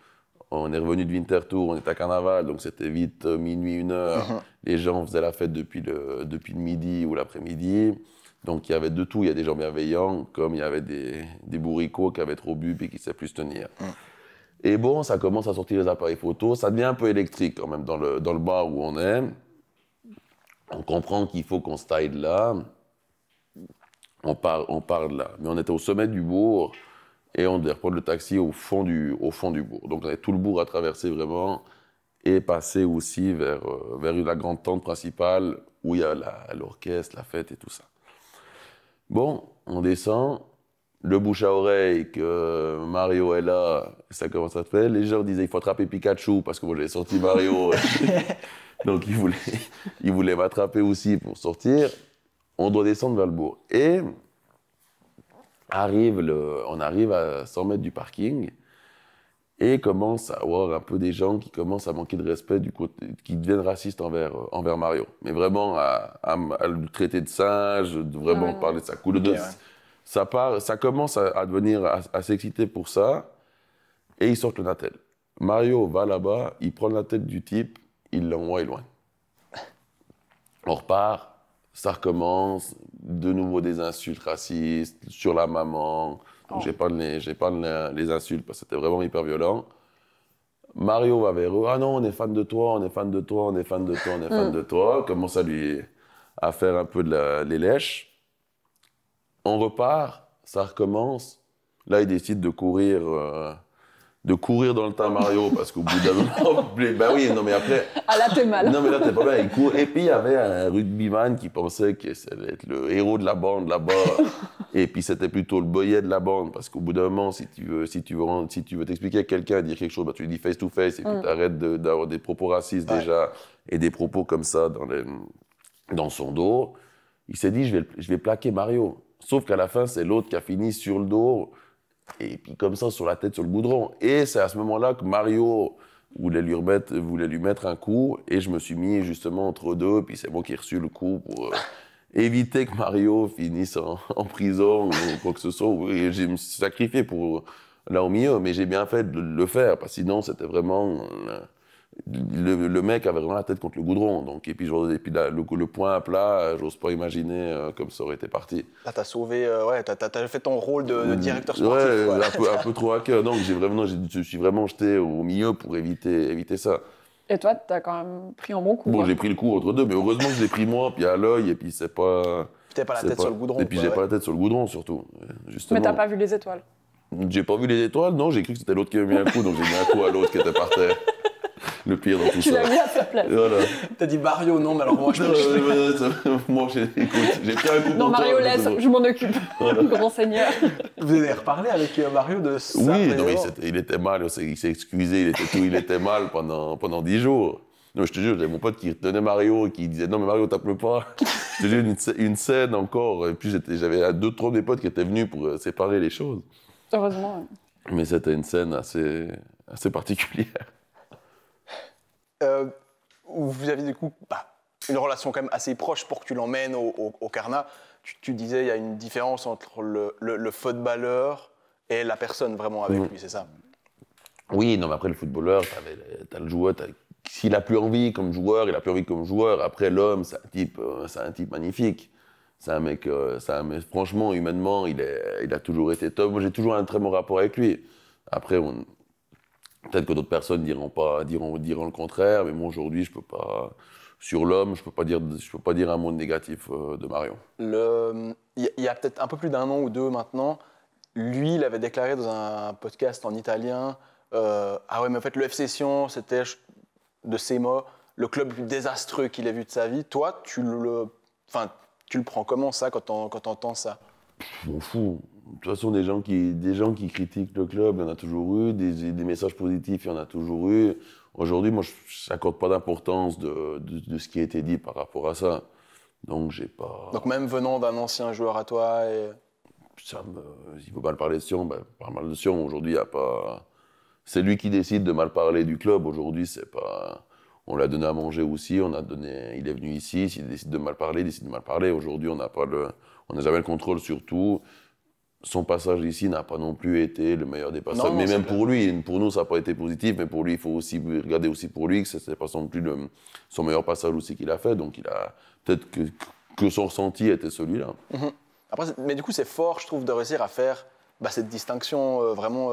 on est revenu de Winterthur, on est à Carnaval, donc c'était vite minuit, 1h. Les gens faisaient la fête depuis le midi ou l'après-midi. Donc il y avait de tout, il y a des gens bienveillants, comme il y avait des bourricots qui avaient trop bu et qui ne savaient plus se tenir. Et bon, ça commence à sortir les appareils photo, ça devient un peu électrique quand même dans le bar où on est. On comprend qu'il faut qu'on se taille de là, on part de là. Mais on était au sommet du bourg et on devait reprendre le taxi au fond du bourg. Donc on avait tout le bourg à traverser vraiment et passer aussi vers la grande tente principale où il y a l'orchestre, la fête et tout ça. Bon, on descend, le bouche à oreille que Mario est là, ça commence à se faire. Les gens disaient il faut attraper Pikachu parce que moi j'ai sorti Mario. Donc il voulait m'attraper aussi pour sortir. On doit descendre vers le bourg. Et on arrive à 100 mètres du parking et commence à avoir un peu des gens qui commencent à manquer de respect qui deviennent racistes envers Mario. Mais vraiment à le traiter de singe, de vraiment parler de sa couleur. Okay, Ça commence à devenir assez excité pour ça et ils sortent le Natel. Mario va là-bas, il prend la tête du type, il l'envoie loin. On repart, ça recommence, de nouveau des insultes racistes sur la maman. Donc j'ai pas les insultes parce que c'était vraiment hyper violent. Mario va vers eux, ah non, on est fan de toi, on est fan de toi, on est fan de toi, on est fan de toi. Commence à faire un peu les lèches. On repart, ça recommence. Là, il décide de courir dans le tas Mario parce qu'au bout d'un moment, ben oui, non mais après. Ah là, t'es mal. Non mais là, t'es pas bien. Il court. Et puis il y avait un rugbyman qui pensait que ça allait être le héros de la bande là-bas. Et puis c'était plutôt le boyet de la bande parce qu'au bout d'un moment, si tu veux t'expliquer à quelqu'un, dire quelque chose, bah, tu lui dis face to face et puis t'arrêtes d'avoir des propos racistes déjà et des propos comme ça dans son dos. Il s'est dit, je vais plaquer Mario. Sauf qu'à la fin, c'est l'autre qui a fini sur le dos, et puis comme ça, sur la tête, sur le goudron. Et c'est à ce moment-là que Mario voulait lui mettre un coup, et je me suis mis justement entre deux, puis c'est moi qui ai reçu le coup pour éviter que Mario finisse en prison ou quoi que ce soit. Et je me suis sacrifié pour là au milieu, mais j'ai bien fait de le faire, parce que sinon, c'était vraiment... Le mec avait vraiment la tête contre le goudron, donc, et puis là, le poing à plat, j'ose pas imaginer comme ça aurait été parti. Là, t'as sauvé, t'as fait ton rôle de directeur sportif. Ouais, un peu trop à cœur. Donc, je suis vraiment jeté au milieu pour éviter ça. Et toi, t'as quand même pris un bon coup. Bon, hein. j'ai pris le coup entre deux, mais heureusement que je l'ai pris moi, puis à l'œil, et puis c'est pas... Puis t'avais pas la tête sur le goudron. Et puis j'ai pas la tête sur le goudron, surtout. Justement. Mais t'as pas vu les étoiles. J'ai pas vu les étoiles, non, j'ai cru que c'était l'autre qui avait mis un coup, donc j'ai mis un coup à l'autre qui était par terre. Le pire dans tout Tu ça. l'as mis à sa place. Voilà. T'as dit Mario, non, mais alors moi, Moi, écoute, j'ai pris un coup. Non, Mario, laisse, je m'en occupe. Voilà. Grand seigneur. Vous avez reparlé avec Mario de ça? Oui, non, il était mal, il s'est excusé, il était mal pendant 10 jours. Non, je te jure, j'avais mon pote qui retenait Mario et qui disait non mais Mario tape-le pas. Je te jure, une scène encore, et puis j'avais 2-3 de mes potes qui étaient venus pour séparer les choses. Heureusement. Mais c'était une scène assez particulière. Vous aviez du coup une relation quand même assez proche pour que tu l'emmènes au Carnat. Tu disais il y a une différence entre le footballeur et la personne vraiment avec lui, c'est ça? Oui, non mais après le footballeur, t'as le joueur, s'il a plus envie comme joueur, il a plus envie comme joueur. Après l'homme, c'est un type magnifique. C'est un mec, franchement, humainement, il a toujours été top. Moi, j'ai toujours un très bon rapport avec lui. Après, peut-être que d'autres personnes diront le contraire, mais moi aujourd'hui, je peux pas. Sur l'homme, je peux pas dire un mot négatif de Mario. Il y a peut-être un peu plus d'1 an ou 2 maintenant, lui, il avait déclaré dans un podcast en italien, ah ouais, mais en fait, le FC Sion, c'était de ses mots le club le plus désastreux qu'il ait vu de sa vie. Toi, tu le prends comment ça quand t'entends ça? Je m'en fous. De toute façon, des gens qui critiquent le club, il y en a toujours eu. Des messages positifs, il y en a toujours eu. Aujourd'hui, moi, je n'accorde pas d'importance de ce qui a été dit par rapport à ça. Donc, j'ai pas... Donc, même venant d'un ancien joueur à toi S'il faut mal parler de Sion, parle mal de Sion. Aujourd'hui, il n'y a pas... C'est lui qui décide de mal parler du club. Aujourd'hui, c'est pas... On l'a donné à manger aussi, il est venu ici, s'il décide de mal parler, il décide de mal parler. Aujourd'hui, on n'a jamais le contrôle sur tout. Son passage ici n'a pas non plus été le meilleur des passages. Non, mais même clair. pour lui, pour nous, ça n'a pas été positif, mais pour lui, il faut aussi regarder aussi pour lui que ce n'est pas non plus son meilleur passage aussi qu'il a fait. Donc, il a peut-être que son ressenti était celui-là. Mm-hmm. Après, mais du coup, c'est fort, je trouve, de réussir à faire cette distinction vraiment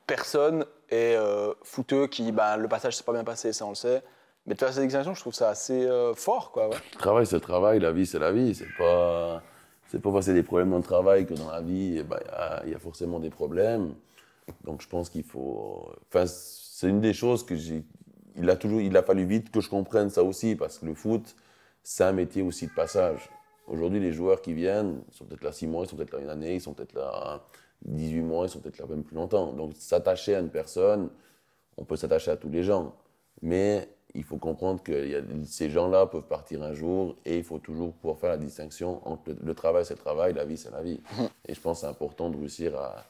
personne et footeux qui, le passage s'est pas bien passé, ça on le sait. Mais de faire cette distinction, je trouve ça assez fort, quoi. Ouais. Le travail, c'est le travail, la vie, c'est la vie. C'est pas parce qu'il y a des problèmes dans le travail que dans la vie, il y a forcément des problèmes. Donc je pense qu'il faut... Enfin, c'est une des choses que il a fallu vite que je comprenne ça aussi, parce que le foot, c'est un métier aussi de passage. Aujourd'hui, les joueurs qui viennent, ils sont peut-être là 6 mois, ils sont peut-être là une année, ils sont peut-être là 18 mois, ils sont peut-être là même plus longtemps. Donc, s'attacher à une personne, on peut s'attacher à tous les gens. Mais il faut comprendre que ces gens-là peuvent partir un jour et il faut toujours pouvoir faire la distinction entre le travail, c'est le travail, la vie, c'est la vie. Et je pense que c'est important de réussir à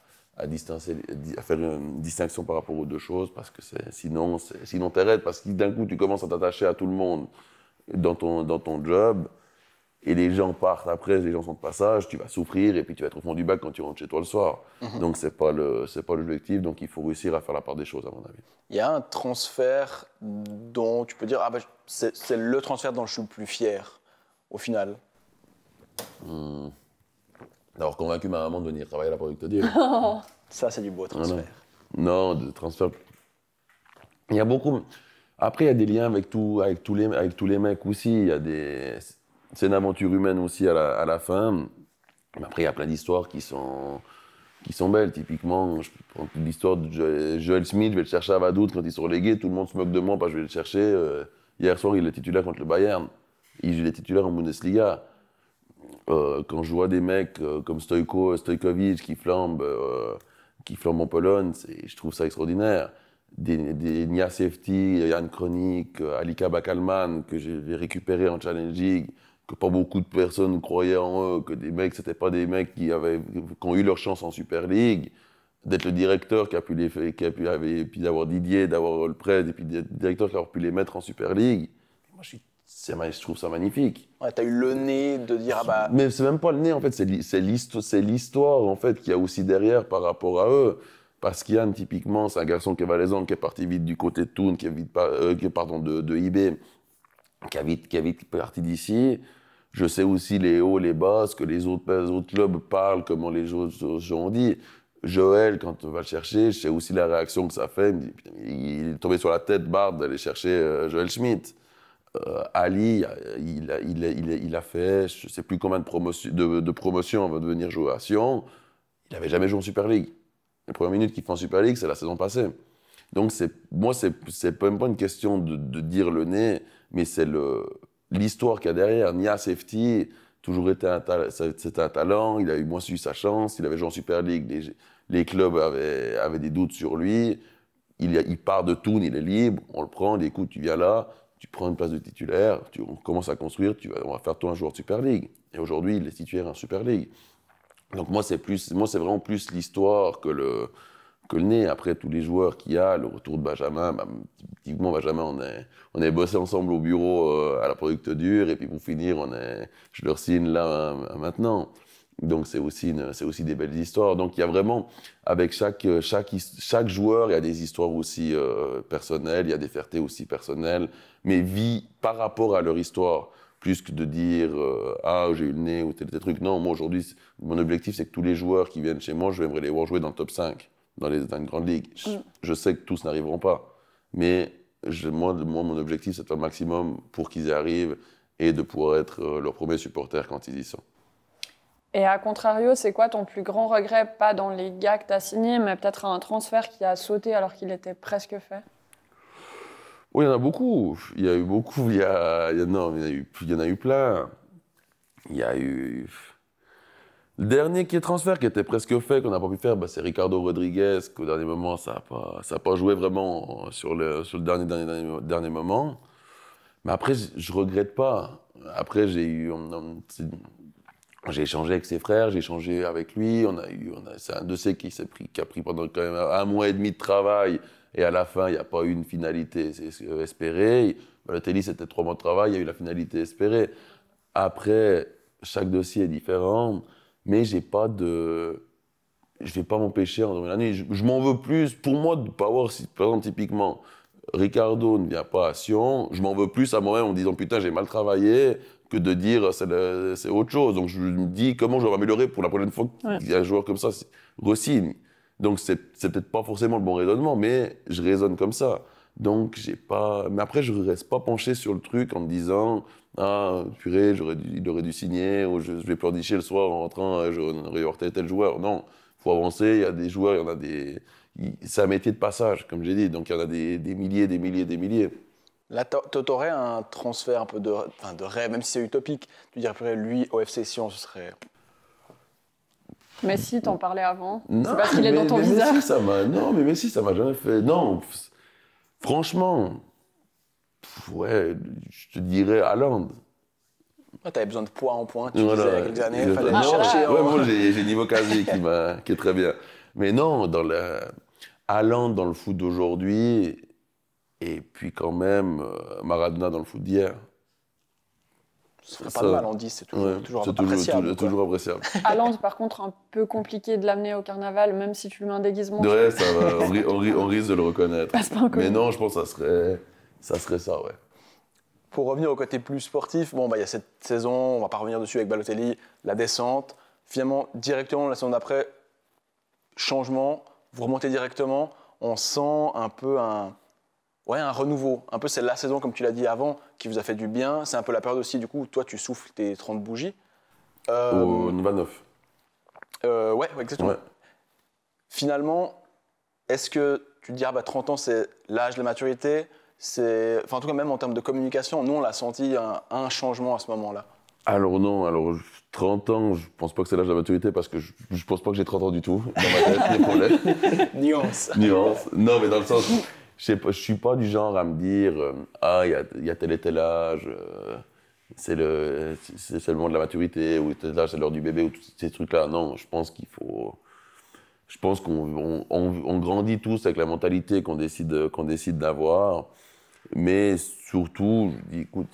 faire une distinction par rapport aux deux choses parce que sinon t'arrêtes. Parce que d'un coup, tu commences à t'attacher à tout le monde dans ton job. Et les gens partent après, les gens sont de passage, tu vas souffrir et puis tu vas être au fond du bac quand tu rentres chez toi le soir. Donc c'est pas l'objectif, donc il faut réussir à faire la part des choses à mon avis. Il y a un transfert dont tu peux dire c'est le transfert dont je suis le plus fier au final. D'avoir convaincu ma maman de venir travailler à la Product Deal. Ça c'est du beau transfert. Non, de transfert. Il y a beaucoup. Après il y a des liens avec tous les mecs aussi. C'est une aventure humaine aussi à la fin. Mais après, il y a plein d'histoires qui sont belles. Typiquement, je prends l'histoire de Joel Smith, je vais le chercher à Vaduz quand ils sont relégués. Tout le monde se moque de moi parce que je vais le chercher. Hier soir, il est titulaire contre le Bayern. Il est titulaire en Bundesliga. Quand je vois des mecs comme Stojkovic qui flambent en Pologne, je trouve ça extraordinaire. Des Niasefti, Jan Kronik, Alika Bakalman, que j'ai récupéré en Challenge League, que pas beaucoup de personnes croyaient en eux, que des mecs, c'était pas des mecs qui ont eu leur chance en Super League, d'être le directeur qui a pu et puis d'avoir Didier, d'avoir le prêt, et puis d'être le directeur qui a pu les mettre en Super League. Moi, je trouve ça magnifique. Ouais, t'as eu le nez de dire Mais c'est même pas le nez, en fait, c'est l'histoire, en fait, qu'il y a aussi derrière par rapport à eux. Parce qu'Yann, typiquement, c'est un garçon qui est valaisan, qui est parti vite du côté de Thun, de IB, qui est vite parti d'ici. Je sais aussi les hauts, les bas, ce que les autres clubs parlent, comment les autres gens ont dit. Joël, quand on va le chercher, je sais aussi la réaction que ça fait. Il est tombé sur la tête, Bard, d'aller chercher Joël Schmidt. Ali, il a fait, je ne sais plus combien de promotions avant de venir jouer à Sion. Il n'avait jamais joué en Super League. Les premières minutes qu'il fait en Super League, c'est la saison passée. Donc, moi, c'est même pas une question de dire le nez, mais c'est l'histoire qu'il y a derrière. Nia Safety, toujours c'était un talent, il a eu moins su sa chance, il avait joué en Super League, les clubs avaient des doutes sur lui. Il part de Thun, il est libre, on le prend, il dit, écoute, tu viens là, tu prends une place de titulaire, on commence à construire, on va faire toi un joueur de Super League. Et aujourd'hui, il est titulaire en Super League. Donc moi, c'est vraiment plus l'histoire que le nez. Après, tous les joueurs qu'il y a, le retour de Benjamin, typiquement Benjamin, on est bossé ensemble au bureau à la Product Dure, et puis pour finir, je leur signe là maintenant. Donc c'est aussi des belles histoires. Donc il y a vraiment, avec chaque joueur, il y a des histoires aussi personnelles, il y a des fiertés aussi personnelles, mais vie par rapport à leur histoire. Plus que de dire j'ai eu le nez ou tel truc. Non, moi aujourd'hui, mon objectif, c'est que tous les joueurs qui viennent chez moi, j'aimerais les voir jouer dans le top 5, dans une grande ligue. Je sais que tous n'arriveront pas, mais moi, mon objectif, c'est de faire le maximum pour qu'ils y arrivent et de pouvoir être leur premier supporter quand ils y sont. Et à contrario, c'est quoi ton plus grand regret, pas dans les gars que tu as signés, mais peut-être un transfert qui a sauté alors qu'il était presque fait? Oui, il y en a beaucoup. Il y a eu beaucoup. Il y en a eu plein. Il y a eu... Le dernier transfert qui était presque fait, qu'on n'a pas pu faire, c'est Ricardo Rodriguez, qu'au dernier moment, ça n'a pas joué vraiment sur le dernier moment. Mais après, je regrette pas. Après, j'ai échangé avec ses frères, j'ai échangé avec lui. C'est un dossier qui a pris pendant quand même 1 mois et demi de travail. Et à la fin, il n'y a pas eu une finalité espérée. Balotelli, c'était 3 mois de travail, il y a eu la finalité espérée. Après, chaque dossier est différent, mais je ne vais pas m'empêcher en année. Je m'en veux plus. Pour moi, de ne pas avoir, par exemple, typiquement, Ricardo ne vient pas à Sion, je m'en veux plus à moi-même en me disant putain, j'ai mal travaillé, que de dire c'est autre chose. Donc je me dis comment je vais m'améliorer pour la prochaine fois qu'il y a un joueur comme ça, re-signe. Donc c'est peut-être pas forcément le bon raisonnement, mais je raisonne comme ça. Donc mais après je reste pas penché sur le truc en me disant purée, il aurait dû signer, ou je vais pleurnicher le soir en rentrant, j'aurais heurté tel joueur. Non, faut avancer. Il y a des joueurs, il y en a c'est un métier de passage, comme j'ai dit. Donc il y en a des milliers, des milliers, des milliers. Là, t'aurais un transfert un peu de rêve, même si c'est utopique. Tu dirais, purée, lui, au FC Sion, ce serait... Messi, t'en parlais avant. Non, C'est parce qu'il est dans ton mais visage. Messi, ça m'a jamais fait... Non, franchement, ouais, je te dirais Haaland. Ouais, t'avais besoin de poids en point, tu Voilà. disais, il y a quelques années, il fallait Non, chercher. ouais, moi, j'ai niveau quasi qui est très bien. Mais non, Haaland dans le foot d'aujourd'hui, et puis quand même Maradona dans le foot d'hier. Ce serait pas de mal en 10, c'est toujours, Ouais, toujours c'est appréciable. quoi. toujours appréciable. Haaland, par contre, un peu compliqué de l'amener au carnaval, même si tu lui mets un déguisement. Ouais, ça va, on risque de le reconnaître. Passe pas un Mais non, je pense que ça serait ça, ouais. Pour revenir au côté plus sportif, bon, bah, il y a cette saison, on va pas revenir dessus avec Balotelli, la descente. Finalement, directement, la saison d'après, changement, vous remontez directement. On sent un peu un renouveau. Un peu, c'est la saison, comme tu l'as dit avant, qui vous a fait du bien. C'est un peu la période aussi, du coup, où toi, tu souffles tes 30 bougies. Au 29. Ouais, exactement. Ouais. Finalement, est-ce que tu te dis, 30 ans, c'est l'âge de la maturité enfin, en tout cas, même en termes de communication, nous, on l'a senti un changement à ce moment-là. Alors non, 30 ans, je pense pas que c'est l'âge de la maturité parce que je pense pas que j'ai 30 ans du tout dans ma tête, les problèmes. Nuance. Non, mais dans le sens, je suis pas du genre à me dire il y a tel et tel âge, c'est le moment de la maturité, ou tel âge c'est l'heure du bébé, ou tous ces trucs-là. Non, je pense qu'on grandit tous avec la mentalité qu'on décide d'avoir. Mais surtout, je dis, écoute,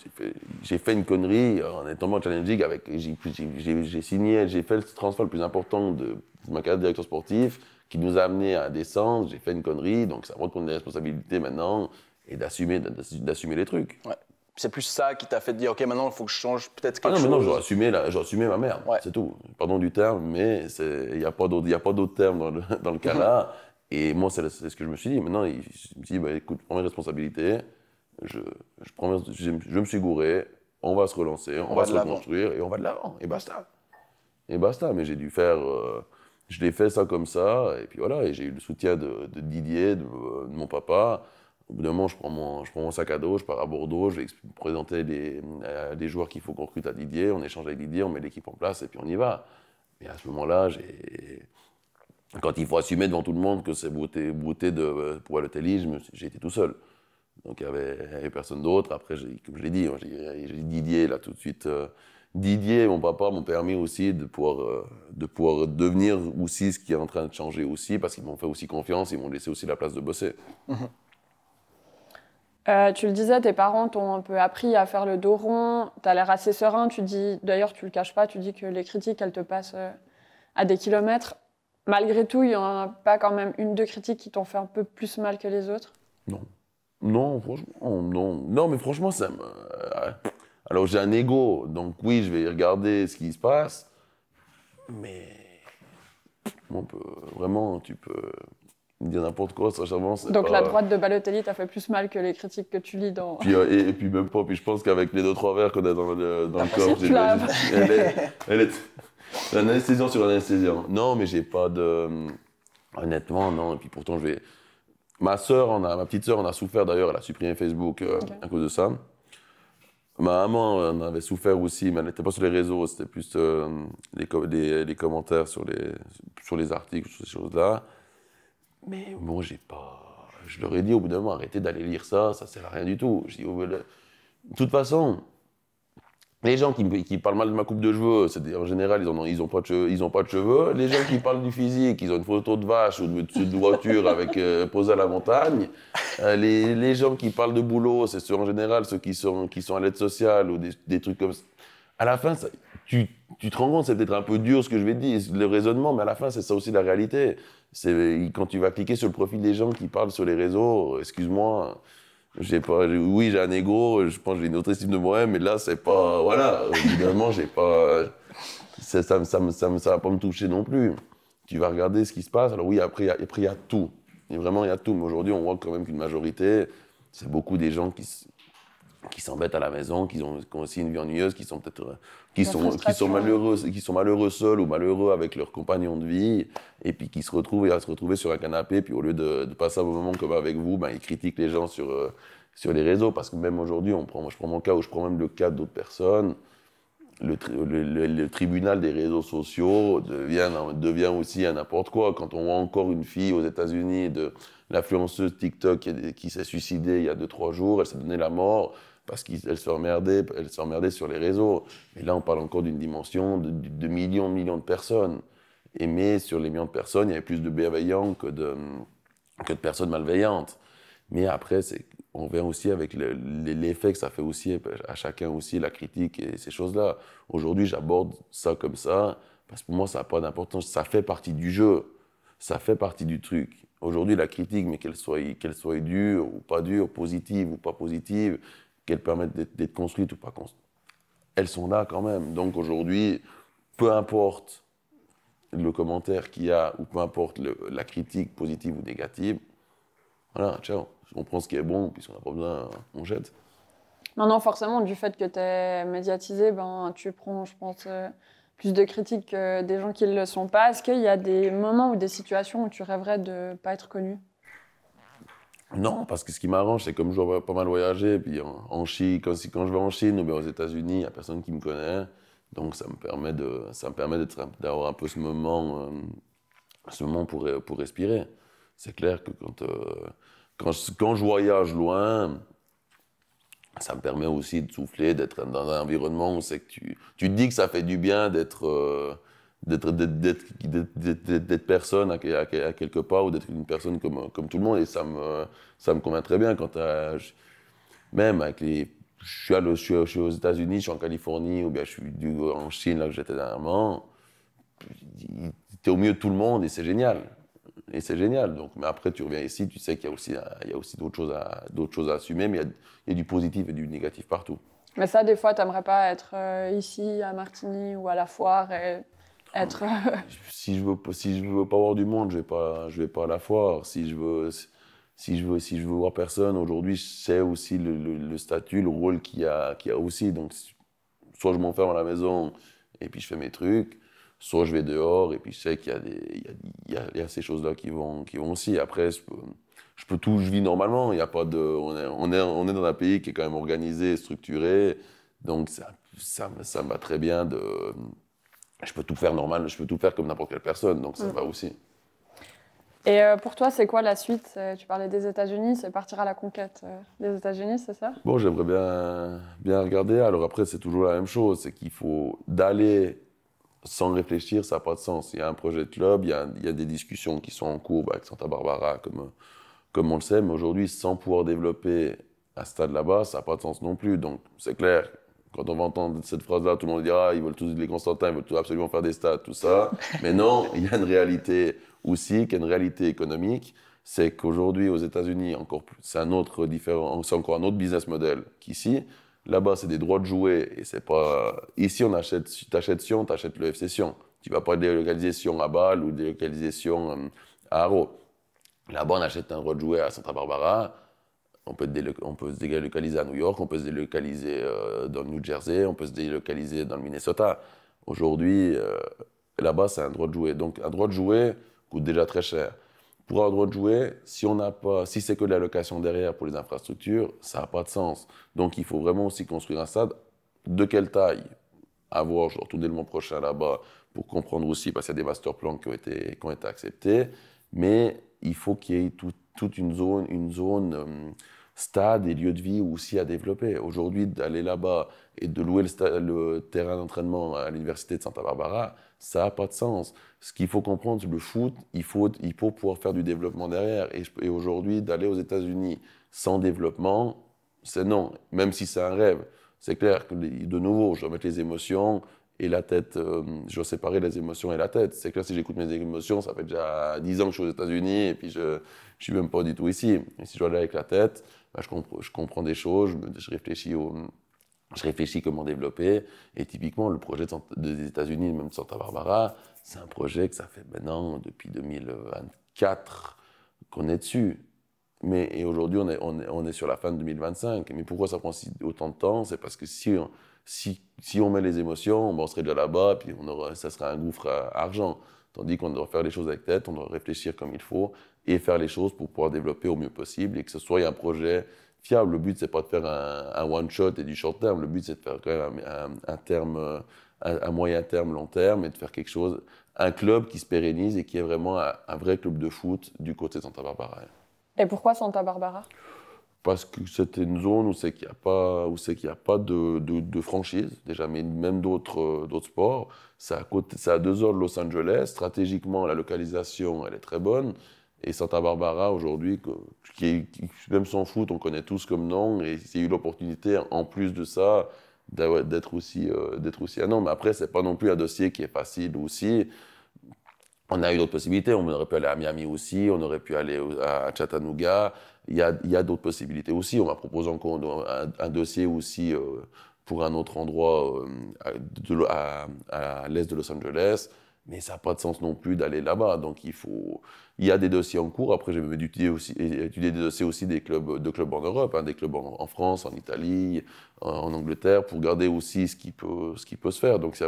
j'ai fait une connerie en étant en Challenge League. J'ai signé, j'ai fait le transfert le plus important de ma carrière de directeur sportif qui nous a amené à descendre. J'ai fait une connerie, donc ça va prendre des responsabilités maintenant et d'assumer les trucs. Ouais. C'est plus ça qui t'a fait te dire, ok, maintenant il faut que je change peut-être quelque non, chose. mais non, j'aurais assumé ma merde, Ouais. c'est tout. Pardon du terme, mais il n'y a pas d'autre terme dans le cas là. Et moi, c'est ce que je me suis dit. Maintenant, je me suis dit, écoute, prends mes responsabilités. Je me suis gouré, on va se relancer, on va se reconstruire et on va de l'avant. Et basta. Mais j'ai dû faire. Je l'ai fait ça comme ça, et puis voilà. Et j'ai eu le soutien de Didier, de mon papa. Au bout d'un moment, je prends mon sac à dos, je pars à Bordeaux, je vais présenter les joueurs qu'il faut qu'on recrute à Didier. On échange avec Didier, on met l'équipe en place et puis on y va. Et à ce moment-là, quand il faut assumer devant tout le monde que c'est beauté pour Balotelli, j'ai été tout seul. Donc il n'y avait personne d'autre. Après, comme je l'ai dit, j'ai Didier là tout de suite. Didier et mon papa m'ont permis aussi de pouvoir devenir aussi ce qui est en train de changer aussi, parce qu'ils m'ont fait aussi confiance, ils m'ont laissé aussi la place de bosser. Tu le disais, tes parents t'ont un peu appris à faire le dos rond. Tu as l'air assez serein. Tu dis, d'ailleurs, tu le caches pas, tu dis que les critiques, elles te passent à des kilomètres. Malgré tout, il n'y en a pas quand même une, deux critiques qui t'ont fait un peu plus mal que les autres? Non, franchement, non. Non, mais franchement, alors, j'ai un ego, donc oui, je vais regarder ce qui se passe, mais tu peux me dire n'importe quoi, sincèrement. Donc la droite de Balotelli t'a fait plus mal que les critiques que tu lis dans... Et puis même pas, puis je pense qu'avec les 2-3 verres qu'on a dans le corps, elle est un anesthésiant sur un anesthésiant. Non, mais j'ai pas de... Honnêtement, non, et puis pourtant je vais... Ma petite sœur en a souffert d'ailleurs, elle a supprimé Facebook à cause de ça. Ma maman en avait souffert aussi, mais elle n'était pas sur les réseaux, c'était plus les commentaires sur les articles, sur ces choses-là. Mais bon, je leur ai dit au bout d'un moment, arrêtez d'aller lire ça sert à rien du tout. Je dis, de toute façon, les gens qui parlent mal de ma coupe de cheveux, en général, ils ont pas de cheveux. Les gens qui parlent du physique, ils ont une photo de vache ou de voiture avec posée à la montagne. Les gens qui parlent de boulot, c'est en général ceux qui sont à l'aide sociale ou des trucs comme ça. À la fin, tu te rends compte, c'est peut-être un peu dur ce que je vais te dire, le raisonnement, mais à la fin, c'est ça aussi la réalité. C'est quand tu vas cliquer sur le profil des gens qui parlent sur les réseaux, excuse-moi, oui, j'ai un ego, je pense que j'ai une autre estime de moi-même, mais là, c'est pas... Voilà, évidemment, j'ai pas... Ça va pas me toucher non plus. Tu vas regarder ce qui se passe. Alors oui, après, il y a tout. Et vraiment, il y a tout. Mais aujourd'hui, on voit quand même qu'une majorité, c'est beaucoup des gens qui s'embêtent à la maison, qui ont aussi une vie ennuyeuse, qui sont malheureux seuls ou malheureux avec leurs compagnons de vie, et puis qui se retrouvent sur un canapé, puis au lieu de passer un bon moment comme avec vous, ils critiquent les gens sur sur les réseaux, parce que même aujourd'hui, je prends mon cas, ou je prends même le cas d'autres personnes, le tribunal des réseaux sociaux devient aussi un n'importe quoi. Quand on voit encore une fille aux États-Unis, l'influenceuse TikTok qui s'est suicidée il y a 2-3 jours, elle s'est donné la mort parce qu'elle se emmerdait sur les réseaux. Et là, on parle encore d'une dimension de millions de personnes. Mais sur les millions de personnes, il y avait plus de bienveillants que de personnes malveillantes. Mais après, on vient aussi avec l'effet que ça fait aussi à chacun aussi, la critique et ces choses-là. Aujourd'hui, j'aborde ça comme ça, parce que pour moi, ça n'a pas d'importance. Ça fait partie du jeu, ça fait partie du truc. Aujourd'hui, la critique, mais qu'elle soit dure ou pas dure, positive ou pas positive, qu'elle permette d'être construite ou pas construite, elles sont là quand même. Donc aujourd'hui, peu importe le commentaire qu'il y a, ou peu importe la critique positive ou négative, voilà, ciao. On prend ce qui est bon, puis si on n'a pas besoin, on jette. Non, forcément, du fait que tu es médiatisé, tu prends, je pense, plus de critiques que des gens qui ne le sont pas. Est-ce qu'il y a des moments ou des situations où tu rêverais de ne pas être connu? Non, parce que ce qui m'arrange, c'est comme je dois pas mal voyager, puis en Chine, quand je vais en Chine ou bien aux États-Unis, il n'y a personne qui me connaît. Donc ça me permet d'avoir un peu ce moment pour respirer. C'est clair que quand je voyage loin, ça me permet aussi de souffler, d'être dans un environnement où c'est que tu te dis que ça fait du bien d'être personne à quelque part, ou d'être une personne comme tout le monde. Et ça me convient très bien même avec je suis aux États-Unis, je suis en Californie, ou bien je suis en Chine, là où j'étais dernièrement. Tu es au milieu de tout le monde et c'est génial. Et c'est génial. Donc, mais après, tu reviens ici, tu sais qu'il y a aussi d'autres choses à assumer, mais il y a du positif et du négatif partout. Mais ça, des fois, tu n'aimerais pas être ici, à Martigny ou à la foire et être... Si je veux pas voir du monde, je vais pas à la foire. Si je veux voir personne, aujourd'hui, je sais aussi le statut, le rôle qu'il y a aussi. Donc, soit je m'enferme à la maison et puis je fais mes trucs, soit je vais dehors et puis je sais qu'il y a ces choses-là qui vont aussi. Après, je vis normalement. Il y a pas de, on est dans un pays qui est quand même organisé, structuré. Donc, ça me va très bien je peux tout faire normal, je peux tout faire comme n'importe quelle personne. Donc, ça va aussi. Et pour toi, c'est quoi la suite? Tu parlais des États-Unis, c'est partir à la conquête des États-Unis, c'est ça? Bon, j'aimerais bien regarder. Alors après, c'est toujours la même chose. C'est qu'il faut d'aller sans réfléchir, ça n'a pas de sens. Il y a un projet de club, il y a des discussions qui sont en cours avec Santa Barbara, comme on le sait. Mais aujourd'hui, sans pouvoir développer un stade là-bas, ça n'a pas de sens non plus. Donc, c'est clair. Quand on va entendre cette phrase-là, tout le monde dira ils veulent tous, les Constantins, ils veulent tous absolument faire des stades, tout ça. Mais non, il y a une réalité aussi, qui est une réalité économique. C'est qu'aujourd'hui, aux États-Unis, c'est encore un autre business model qu'ici. Là-bas, c'est des droits de jouer. Et c'est pas... Ici, t'achètes Sion, t'achètes le FC Sion. Tu vas pas délocaliser Sion à Bâle ou délocaliser Sion à Haro. Là-bas, on achète un droit de jouer à Santa Barbara. On peut se délocaliser à New York, on peut se délocaliser dans le New Jersey, on peut se délocaliser dans le Minnesota. Aujourd'hui, là-bas, c'est un droit de jouer. Donc, un droit de jouer coûte déjà très cher. Pour un droit de jouer, si c'est que de la location derrière pour les infrastructures, ça n'a pas de sens. Donc, il faut vraiment aussi construire un stade. De quelle taille? À voir, je vais retourner le mois prochain là-bas pour comprendre aussi, parce qu'il y a des master plans qui ont été acceptés. Mais il faut qu'il y ait toute une zone stade et lieu de vie aussi à développer. Aujourd'hui, d'aller là-bas et de louer le terrain d'entraînement à l'université de Santa Barbara, ça n'a pas de sens. Ce qu'il faut comprendre, c'est le foot, il faut pouvoir faire du développement derrière. Et aujourd'hui, d'aller aux États-Unis sans développement, c'est non. Même si c'est un rêve, c'est clair que, de nouveau, je dois mettre les émotions et la tête, je dois séparer les émotions et la tête. C'est clair, si j'écoute mes émotions, ça fait déjà 10 ans que je suis aux États-Unis et puis je ne suis même pas du tout ici. Et si je dois aller avec la tête, je comprends des choses, je réfléchis comment développer. Et typiquement, le projet des États-Unis, même de Santa Barbara, c'est un projet que ça fait maintenant, depuis 2024, qu'on est dessus. Et aujourd'hui, on est sur la fin de 2025. Mais pourquoi ça prend autant de temps? C'est parce que si on met les émotions, on serait déjà là-bas, puis ça serait un gouffre à argent. Tandis qu'on doit faire les choses avec tête, on doit réfléchir comme il faut et faire les choses pour pouvoir développer au mieux possible et que ce soit un projet fiable. Le but, c'est pas de faire un one-shot et du short terme. Le but, c'est de faire quand même un moyen terme, long terme, et de faire quelque chose, un club qui se pérennise et qui est vraiment un vrai club de foot du côté de Santa Barbara. Et pourquoi Santa Barbara? Parce que c'était une zone où c'est qu'il n'y a pas de franchise, déjà, mais même d'autres sports. C'est à 2 heures de Los Angeles. Stratégiquement, la localisation, elle est très bonne. Et Santa Barbara, aujourd'hui, même sans foot, on connaît tous comme nom. Et c'est eu l'opportunité, en plus de ça, d'être aussi un nom. Mais après, ce n'est pas non plus un dossier qui est facile aussi. On a eu d'autres possibilités. On aurait pu aller à Miami aussi. On aurait pu aller à Chattanooga. Il y a d'autres possibilités aussi. On m'a proposé encore un dossier aussi pour un autre endroit à l'est de Los Angeles. Mais ça n'a pas de sens non plus d'aller là-bas. Donc il y a des dossiers en cours. Après, j'ai même étudié des dossiers aussi de clubs en Europe, hein, des clubs en France, en Italie, en Angleterre, pour regarder aussi ce qui peut se faire. Donc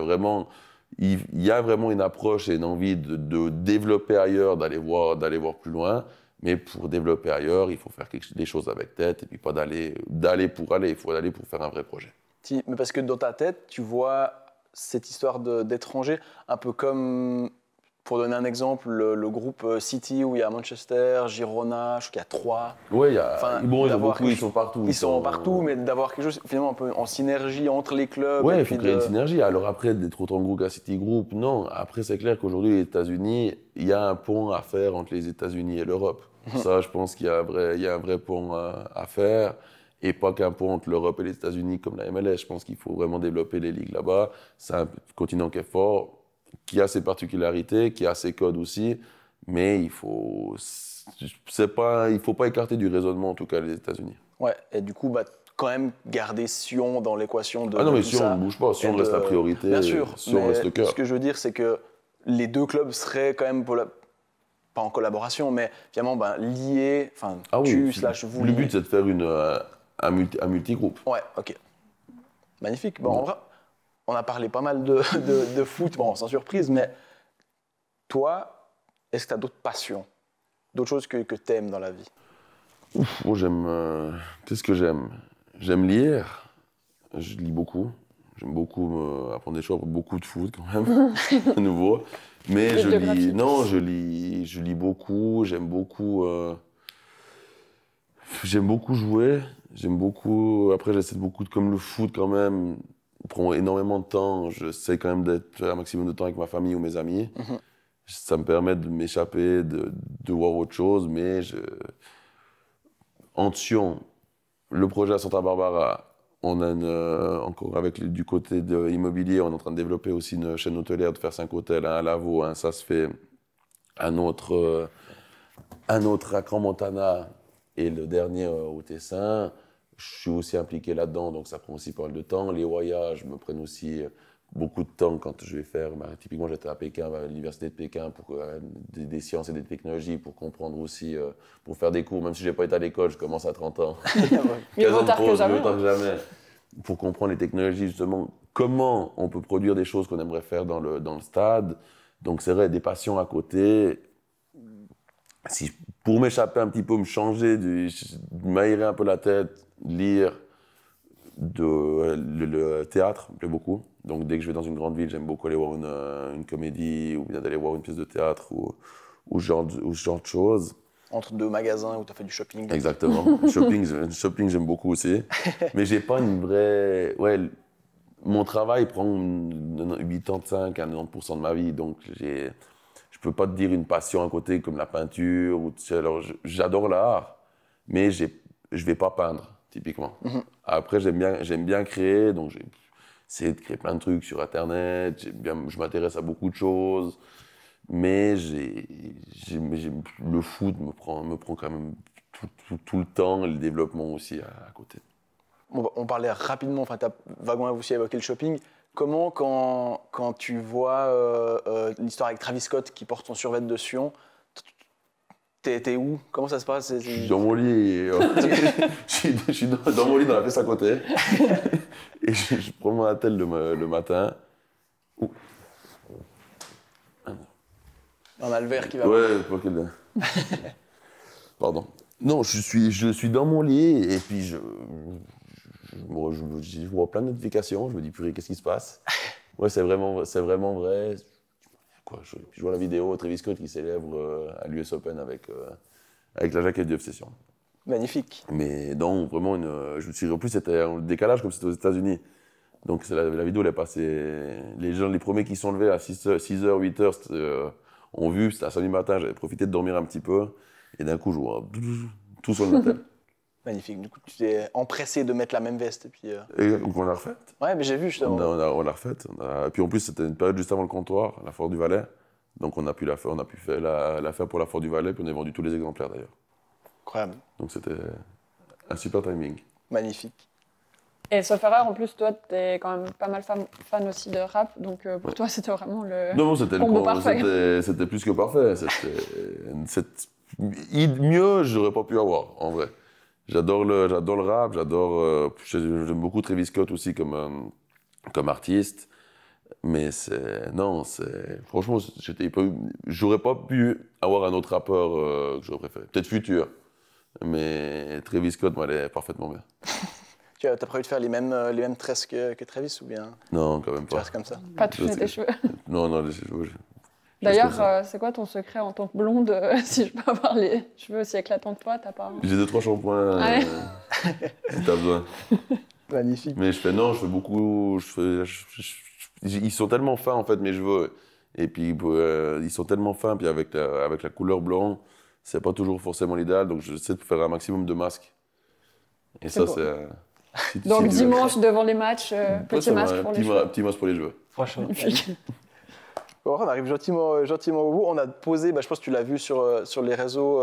il y a vraiment une approche et une envie de développer ailleurs, d'aller voir plus loin. Mais pour développer ailleurs, il faut faire des choses avec tête et puis pas d'aller pour aller. Il faut aller pour faire un vrai projet. Mais parce que dans ta tête, tu vois cette histoire d'étranger, un peu comme, pour donner un exemple, le groupe City où il y a Manchester, Girona, je crois qu'il y a 3. Oui, ils sont partout. Ils sont partout, mais d'avoir quelque chose finalement un peu en synergie entre les clubs. Oui, il faut créer une synergie. Alors après, d'être autant gros qu'un City Group, non. Après, c'est clair qu'aujourd'hui, les États-Unis, il y a un pont à faire entre les États-Unis et l'Europe. Ça, je pense qu'il y a un vrai pont à faire. Et pas qu'un pont entre l'Europe et les États-Unis comme la MLS. Je pense qu'il faut vraiment développer les ligues là-bas. C'est un continent qui est fort, qui a ses particularités, qui a ses codes aussi. Mais il faut pas écarter du raisonnement, en tout cas, les États-Unis. Ouais, et du coup, quand même garder Sion dans l'équation de. Ah non, mais tout Sion, ça, on ne bouge pas. Sion reste la priorité. Bien sûr. Sion reste le cœur. Ce que je veux dire, c'est que les deux clubs seraient quand même pas en collaboration, mais finalement liés. Enfin, vous. Le but, c'est de faire un multigroupe. Ouais, ok. Magnifique. Bon, en vrai, on a parlé pas mal de foot, bon, sans surprise, mais toi, est-ce que tu as d'autres passions, d'autres choses que tu aimes dans la vie? Moi, qu'est-ce que j'aime? J'aime lire. Je lis beaucoup. J'aime beaucoup apprendre des choses, beaucoup de foot quand même, à nouveau. Mais je lis beaucoup. J'aime beaucoup jouer. Après, j'essaie beaucoup comme le foot quand même. Prend énormément de temps. J'essaie quand même d'être un maximum de temps avec ma famille ou mes amis. Ça me permet de m'échapper, de voir autre chose. Mais en Sion, le projet à Santa Barbara, on a encore du côté de l'immobilier, on est en train de développer aussi une chaîne hôtelière, de faire 5 hôtels, un à Lavaux, ça se fait, un autre à Crans-Montana et le dernier au Tessin. Je suis aussi impliqué là-dedans, donc ça prend aussi pas mal de temps. Les voyages me prennent aussi beaucoup de temps quand je vais faire. Typiquement, j'étais à Pékin, à l'université de Pékin, pour des sciences et des technologies, pour comprendre aussi, pour faire des cours. Même si je n'ai pas été à l'école, je commence à 30 ans. Mieux vaut tard que jamais. Pour comprendre les technologies, justement, comment on peut produire des choses qu'on aimerait faire dans le stade. Donc, c'est vrai, des passions à côté. Pour m'échapper un petit peu, me changer, m'aérer un peu la tête, lire, le théâtre me plaît beaucoup. Donc dès que je vais dans une grande ville, j'aime beaucoup aller voir une comédie ou bien d'aller voir une pièce de théâtre ou ce genre de choses. Entre 2 magasins où tu as fait du shopping. Exactement. shopping, j'aime beaucoup aussi. Mais j'ai pas une vraie... Ouais, mon travail prend 85 à 90% de ma vie. Donc je peux pas te dire une passion à côté comme la peinture. Alors j'adore l'art, mais je vais pas peindre, typiquement. Après, j'aime bien créer, donc j'ai essayé de créer plein de trucs sur Internet. Je m'intéresse à beaucoup de choses, mais le foot me prend quand même tout le temps, et le développement aussi à côté. On parlait rapidement, tu as vaguement aussi évoqué le shopping. Comment, quand tu vois l'histoire avec Travis Scott qui porte son survêt de Sion, t'es où? Comment ça se passe? Je suis dans mon lit. Je suis dans mon lit dans la pièce à côté. Et je prends mon attel le matin. On a le verre qui va. Ouais, Pardon. Non, je suis dans mon lit et puis je vois plein de notifications. Je me dis, purée, qu'est-ce qui se passe? Ouais, c'est vraiment vrai. Quoi, je vois la vidéo, Travis Scott qui célèbre à l'US Open avec la jaquette du Obsession. Magnifique. Mais non, vraiment, je me suis dit, en plus, c'était en décalage comme c'était aux États-Unis. Donc la vidéo, elle est passée. Les premiers qui sont levés à 6h, 8h, ont vu, c'était à samedi matin, j'avais profité de dormir un petit peu. Et d'un coup, je vois tout sur le Natel. Magnifique. Du coup, tu t'es empressé de mettre la même veste. Et puis, Et donc, on l'a refaite. Ouais, mais j'ai vu justement. On l'a refaite. Et puis en plus, c'était une période juste avant le comptoir, la Foire du Valais. Donc on a pu la faire pour la Foire du Valais, puis on a vendu tous les exemplaires d'ailleurs. Incroyable. Donc c'était un super timing. Magnifique. Et sauf erreur, en plus, toi, t'es quand même pas mal fan aussi de rap, donc pour toi, c'était vraiment le Non, c'était combo parfait. C'était plus que parfait. Mieux, j'aurais pas pu avoir, en vrai. J'adore le rap, j'aime beaucoup Travis Scott aussi comme artiste. Mais franchement, j'aurais pas pu avoir un autre rappeur que j'aurais préféré. Peut-être Future, mais Travis Scott m'allait parfaitement bien. Tu as prévu de faire les mêmes tresses que Travis ou bien Non, quand même tu pas. restes comme ça? Pas toucher tes cheveux. Non, les cheveux. D'ailleurs, c'est quoi ton secret en tant que blonde, si je peux avoir les cheveux aussi éclatants que toi, t'as pas... J'ai 2-3 shampoings. Ouais. Si t'as besoin. Magnifique. Mais je fais beaucoup. Ils sont tellement fins en fait mes cheveux. Et puis ils sont tellement fins, puis avec la couleur blonde, c'est pas toujours forcément l'idéal. Donc j'essaie de faire un maximum de masques. Et ça, beau. c'est. Donc dimanche, devant les matchs, petit masque pour les cheveux. Petit masque pour les cheveux. Franchement. Bon, on arrive gentiment au bout. On a posé, je pense que tu l'as vu sur les réseaux,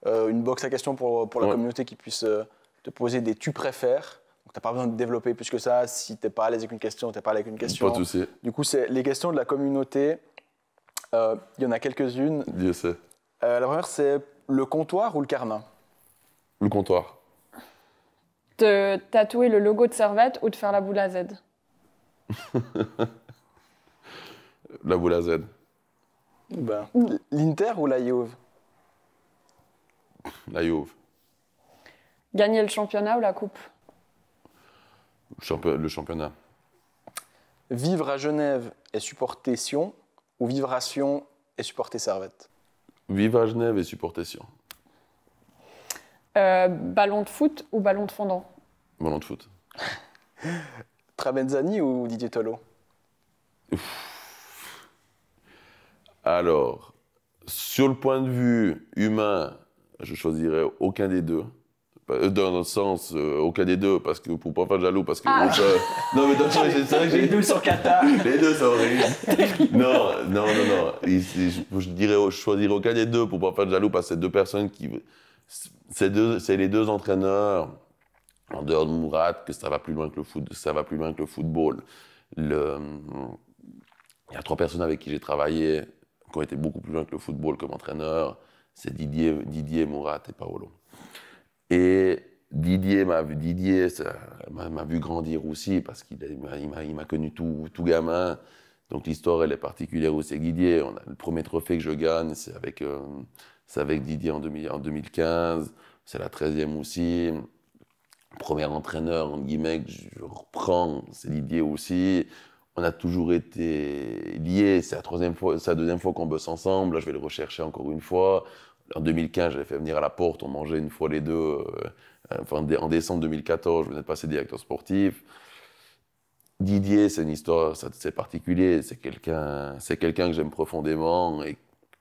une box à questions pour la communauté qui puisse te poser des tu préfères. Donc tu n'as pas besoin de développer plus que ça. Si tu n'es pas à l'aise avec une question, tu n'es pas à l'aise avec une question. Pas de souci. Du coup, c'est les questions de la communauté. Il y en a quelques-unes. Dieu sait. La première, c'est le comptoir ou le cadenas? Le comptoir. Te tatouer le logo de Servette ou de faire la boule à Z? La boule à Z. L'Inter ou la Juve? La Juve. Gagner le championnat ou la coupe? Le championnat. Vivre à Genève et supporter Sion ou vivre à Sion et supporter Servette? Vivre à Genève et supporter Sion. Ballon de foot ou ballon de fondant? Ballon de foot. Tramezzani ou Didier Tolo? Alors, sur le point de vue humain, je choisirais aucun des deux. Dans le sens, aucun des deux, parce que pour pas faire jaloux, parce que... Non, mais c'est vrai que Les deux sur Qatar. Les deux sont horribles. Non. Je dirais, je choisirais aucun des deux pour pas faire jaloux, parce que c'est deux personnes qui... C'est les deux entraîneurs, en dehors de Mourad, que ça va plus loin que le football. Il y a 3 personnes avec qui j'ai travaillé, qui ont été beaucoup plus loin que le football comme entraîneur. C'est Didier, Mourad et Paolo. Et Didier m'a vu grandir aussi, parce qu'il m'a connu tout gamin. Donc l'histoire, elle est particulière aussi avec Didier. Le premier trophée que je gagne, c'est avec Didier en 2015. C'est la 13e aussi. Premier entraîneur, entre guillemets, que je reprends, c'est Didier aussi. On a toujours été liés. C'est la deuxième fois qu'on bosse ensemble. Là, je vais le rechercher encore une fois. En 2015, j'avais fait venir à la porte. On mangeait une fois les deux. En décembre 2014, je venais de passer directeur sportif. Didier, c'est une histoire, c'est particulier. C'est quelqu'un que j'aime profondément et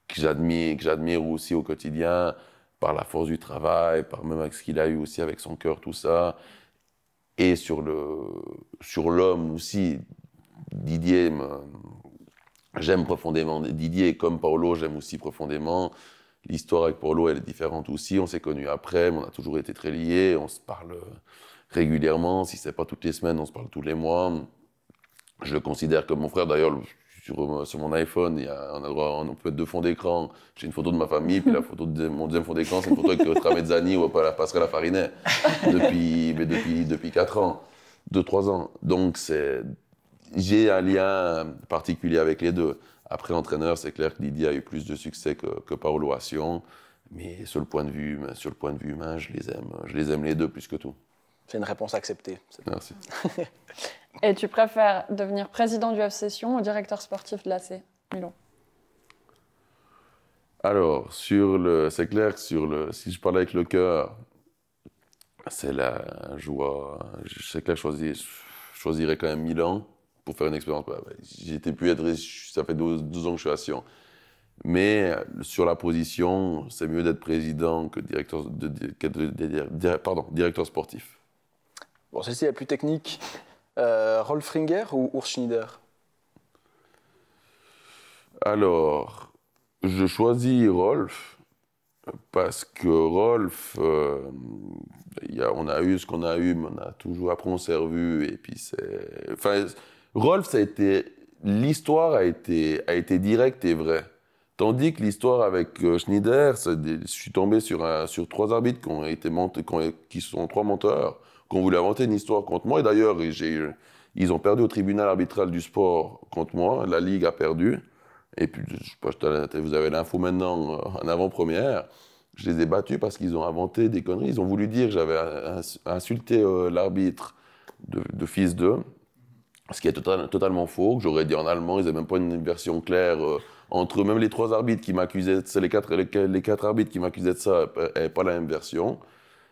que j'admire aussi au quotidien, par la force du travail, par même avec ce qu'il a eu aussi avec son cœur, tout ça. Et sur l'homme aussi, Didier, j'aime profondément. Didier, comme Paolo, j'aime aussi profondément. L'histoire avec Paolo, elle est différente aussi. On s'est connus après, mais on a toujours été très liés. On se parle régulièrement. Si ce n'est pas toutes les semaines, on se parle tous les mois. Je le considère comme mon frère. D'ailleurs, sur mon iPhone, on peut mettre 2 fonds d'écran. J'ai une photo de ma famille, puis la photo de mon deuxième fond d'écran, c'est une photo avec Tramezzani ou la passerelle à Farinet depuis 4 ans, 2-3 ans. Donc j'ai un lien particulier avec les deux. Après, entraîneur, c'est clair que Didier a eu plus de succès que Paolo à Sion. Mais sur le point de vue humain, je les aime les deux plus que tout. C'est une réponse acceptée. Merci. Et tu préfères devenir président du FC Sion ou directeur sportif de l'AC Milan? Alors, c'est clair que si je parlais avec le cœur, c'est la joie. C'est clair que je choisirais quand même Milan pour faire une expérience. J'étais plus ça fait 12 ans que je suis à Sion. Mais sur la position, c'est mieux d'être président que directeur sportif. Bon, celle-ci est plus technique. Rolf Ringer ou Urs Schneider? Alors, je choisis Rolf parce que Rolf, on a eu ce qu'on a eu, mais on a toujours, après on s'est revus, et puis Rolf, l'histoire a été directe et vraie. Tandis que l'histoire avec Schneider, je suis tombé sur 3 arbitres qui sont 3 menteurs, qui ont voulu inventer une histoire contre moi. Et d'ailleurs, ils ont perdu au tribunal arbitral du sport contre moi. La Ligue a perdu. Et puis, je sais pas, vous avez l'info maintenant en avant-première. Je les ai battus parce qu'ils ont inventé des conneries. Ils ont voulu dire que j'avais insulté l'arbitre de fils d'eux, ce qui est totalement faux, que j'aurais dit en allemand. Ils n'avaient même pas une version claire entre eux. Même les 3 arbitres qui m'accusaient, c'est les 4 arbitres qui m'accusaient de ça, n'avaient pas la même version.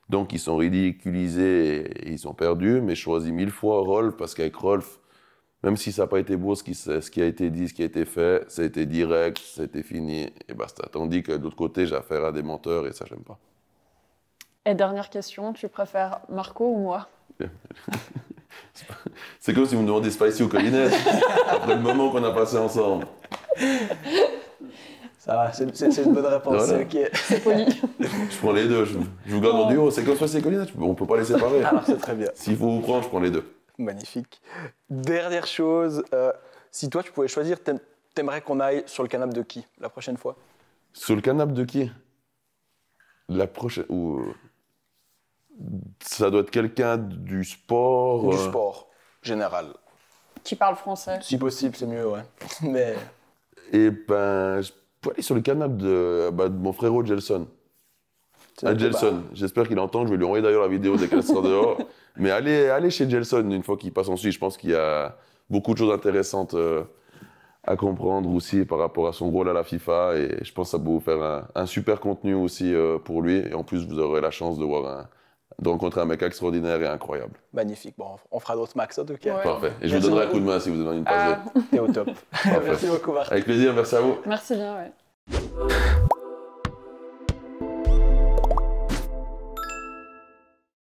Donc, ils sont ridiculisés et ils ont perdu. Mais je choisis 1000 fois Rolf parce qu'avec Rolf, même si ça n'a pas été beau ce qui a été dit, ce qui a été fait, ça a été direct, ça a été fini et basta. Tandis que de l'autre côté, j'ai affaire à des menteurs et ça, j'aime pas. Et dernière question, tu préfères Marco ou moi? C'est comme si vous me demandiez Spicy ou Collinette, après le moment qu'on a passé ensemble. Ça va, c'est une bonne réponse, Voilà. c'est ok. C'est poli. Je prends les deux, je vous garde en duo. C'est comme Spicy et Collinette, on peut pas les séparer. Alors c'est très bien. S'il faut vous prendre, je prends les deux. Magnifique. Dernière chose, si toi tu pouvais choisir, t'aimerais qu'on aille sur le canapé de qui la prochaine fois? Sur le canapé de qui? La prochaine. Ça doit être quelqu'un du sport. Du sport, général. Qui parle français? Si possible, c'est mieux, ouais. Mais Et je peux aller sur le canapé de mon frérot Gelson. Gelson, j'espère qu'il entend, je vais lui envoyer d'ailleurs la vidéo dès qu'elle sera dehors. Mais allez chez Gelson une fois qu'il passe en Suisse, je pense qu'il y a beaucoup de choses intéressantes à comprendre aussi par rapport à son rôle à la FIFA, et je pense que ça peut vous faire un super contenu aussi pour lui, et en plus vous aurez la chance de rencontrer un mec extraordinaire et incroyable. magnifique. Bon, on fera d'autres max en tout cas. Ouais. Parfait. Et je vous Merci donnerai un beaucoup. coup de main si vous avez une passe. T'es au top. Parfait. Merci beaucoup, Marc. Avec plaisir, merci à vous. Merci bien, ouais.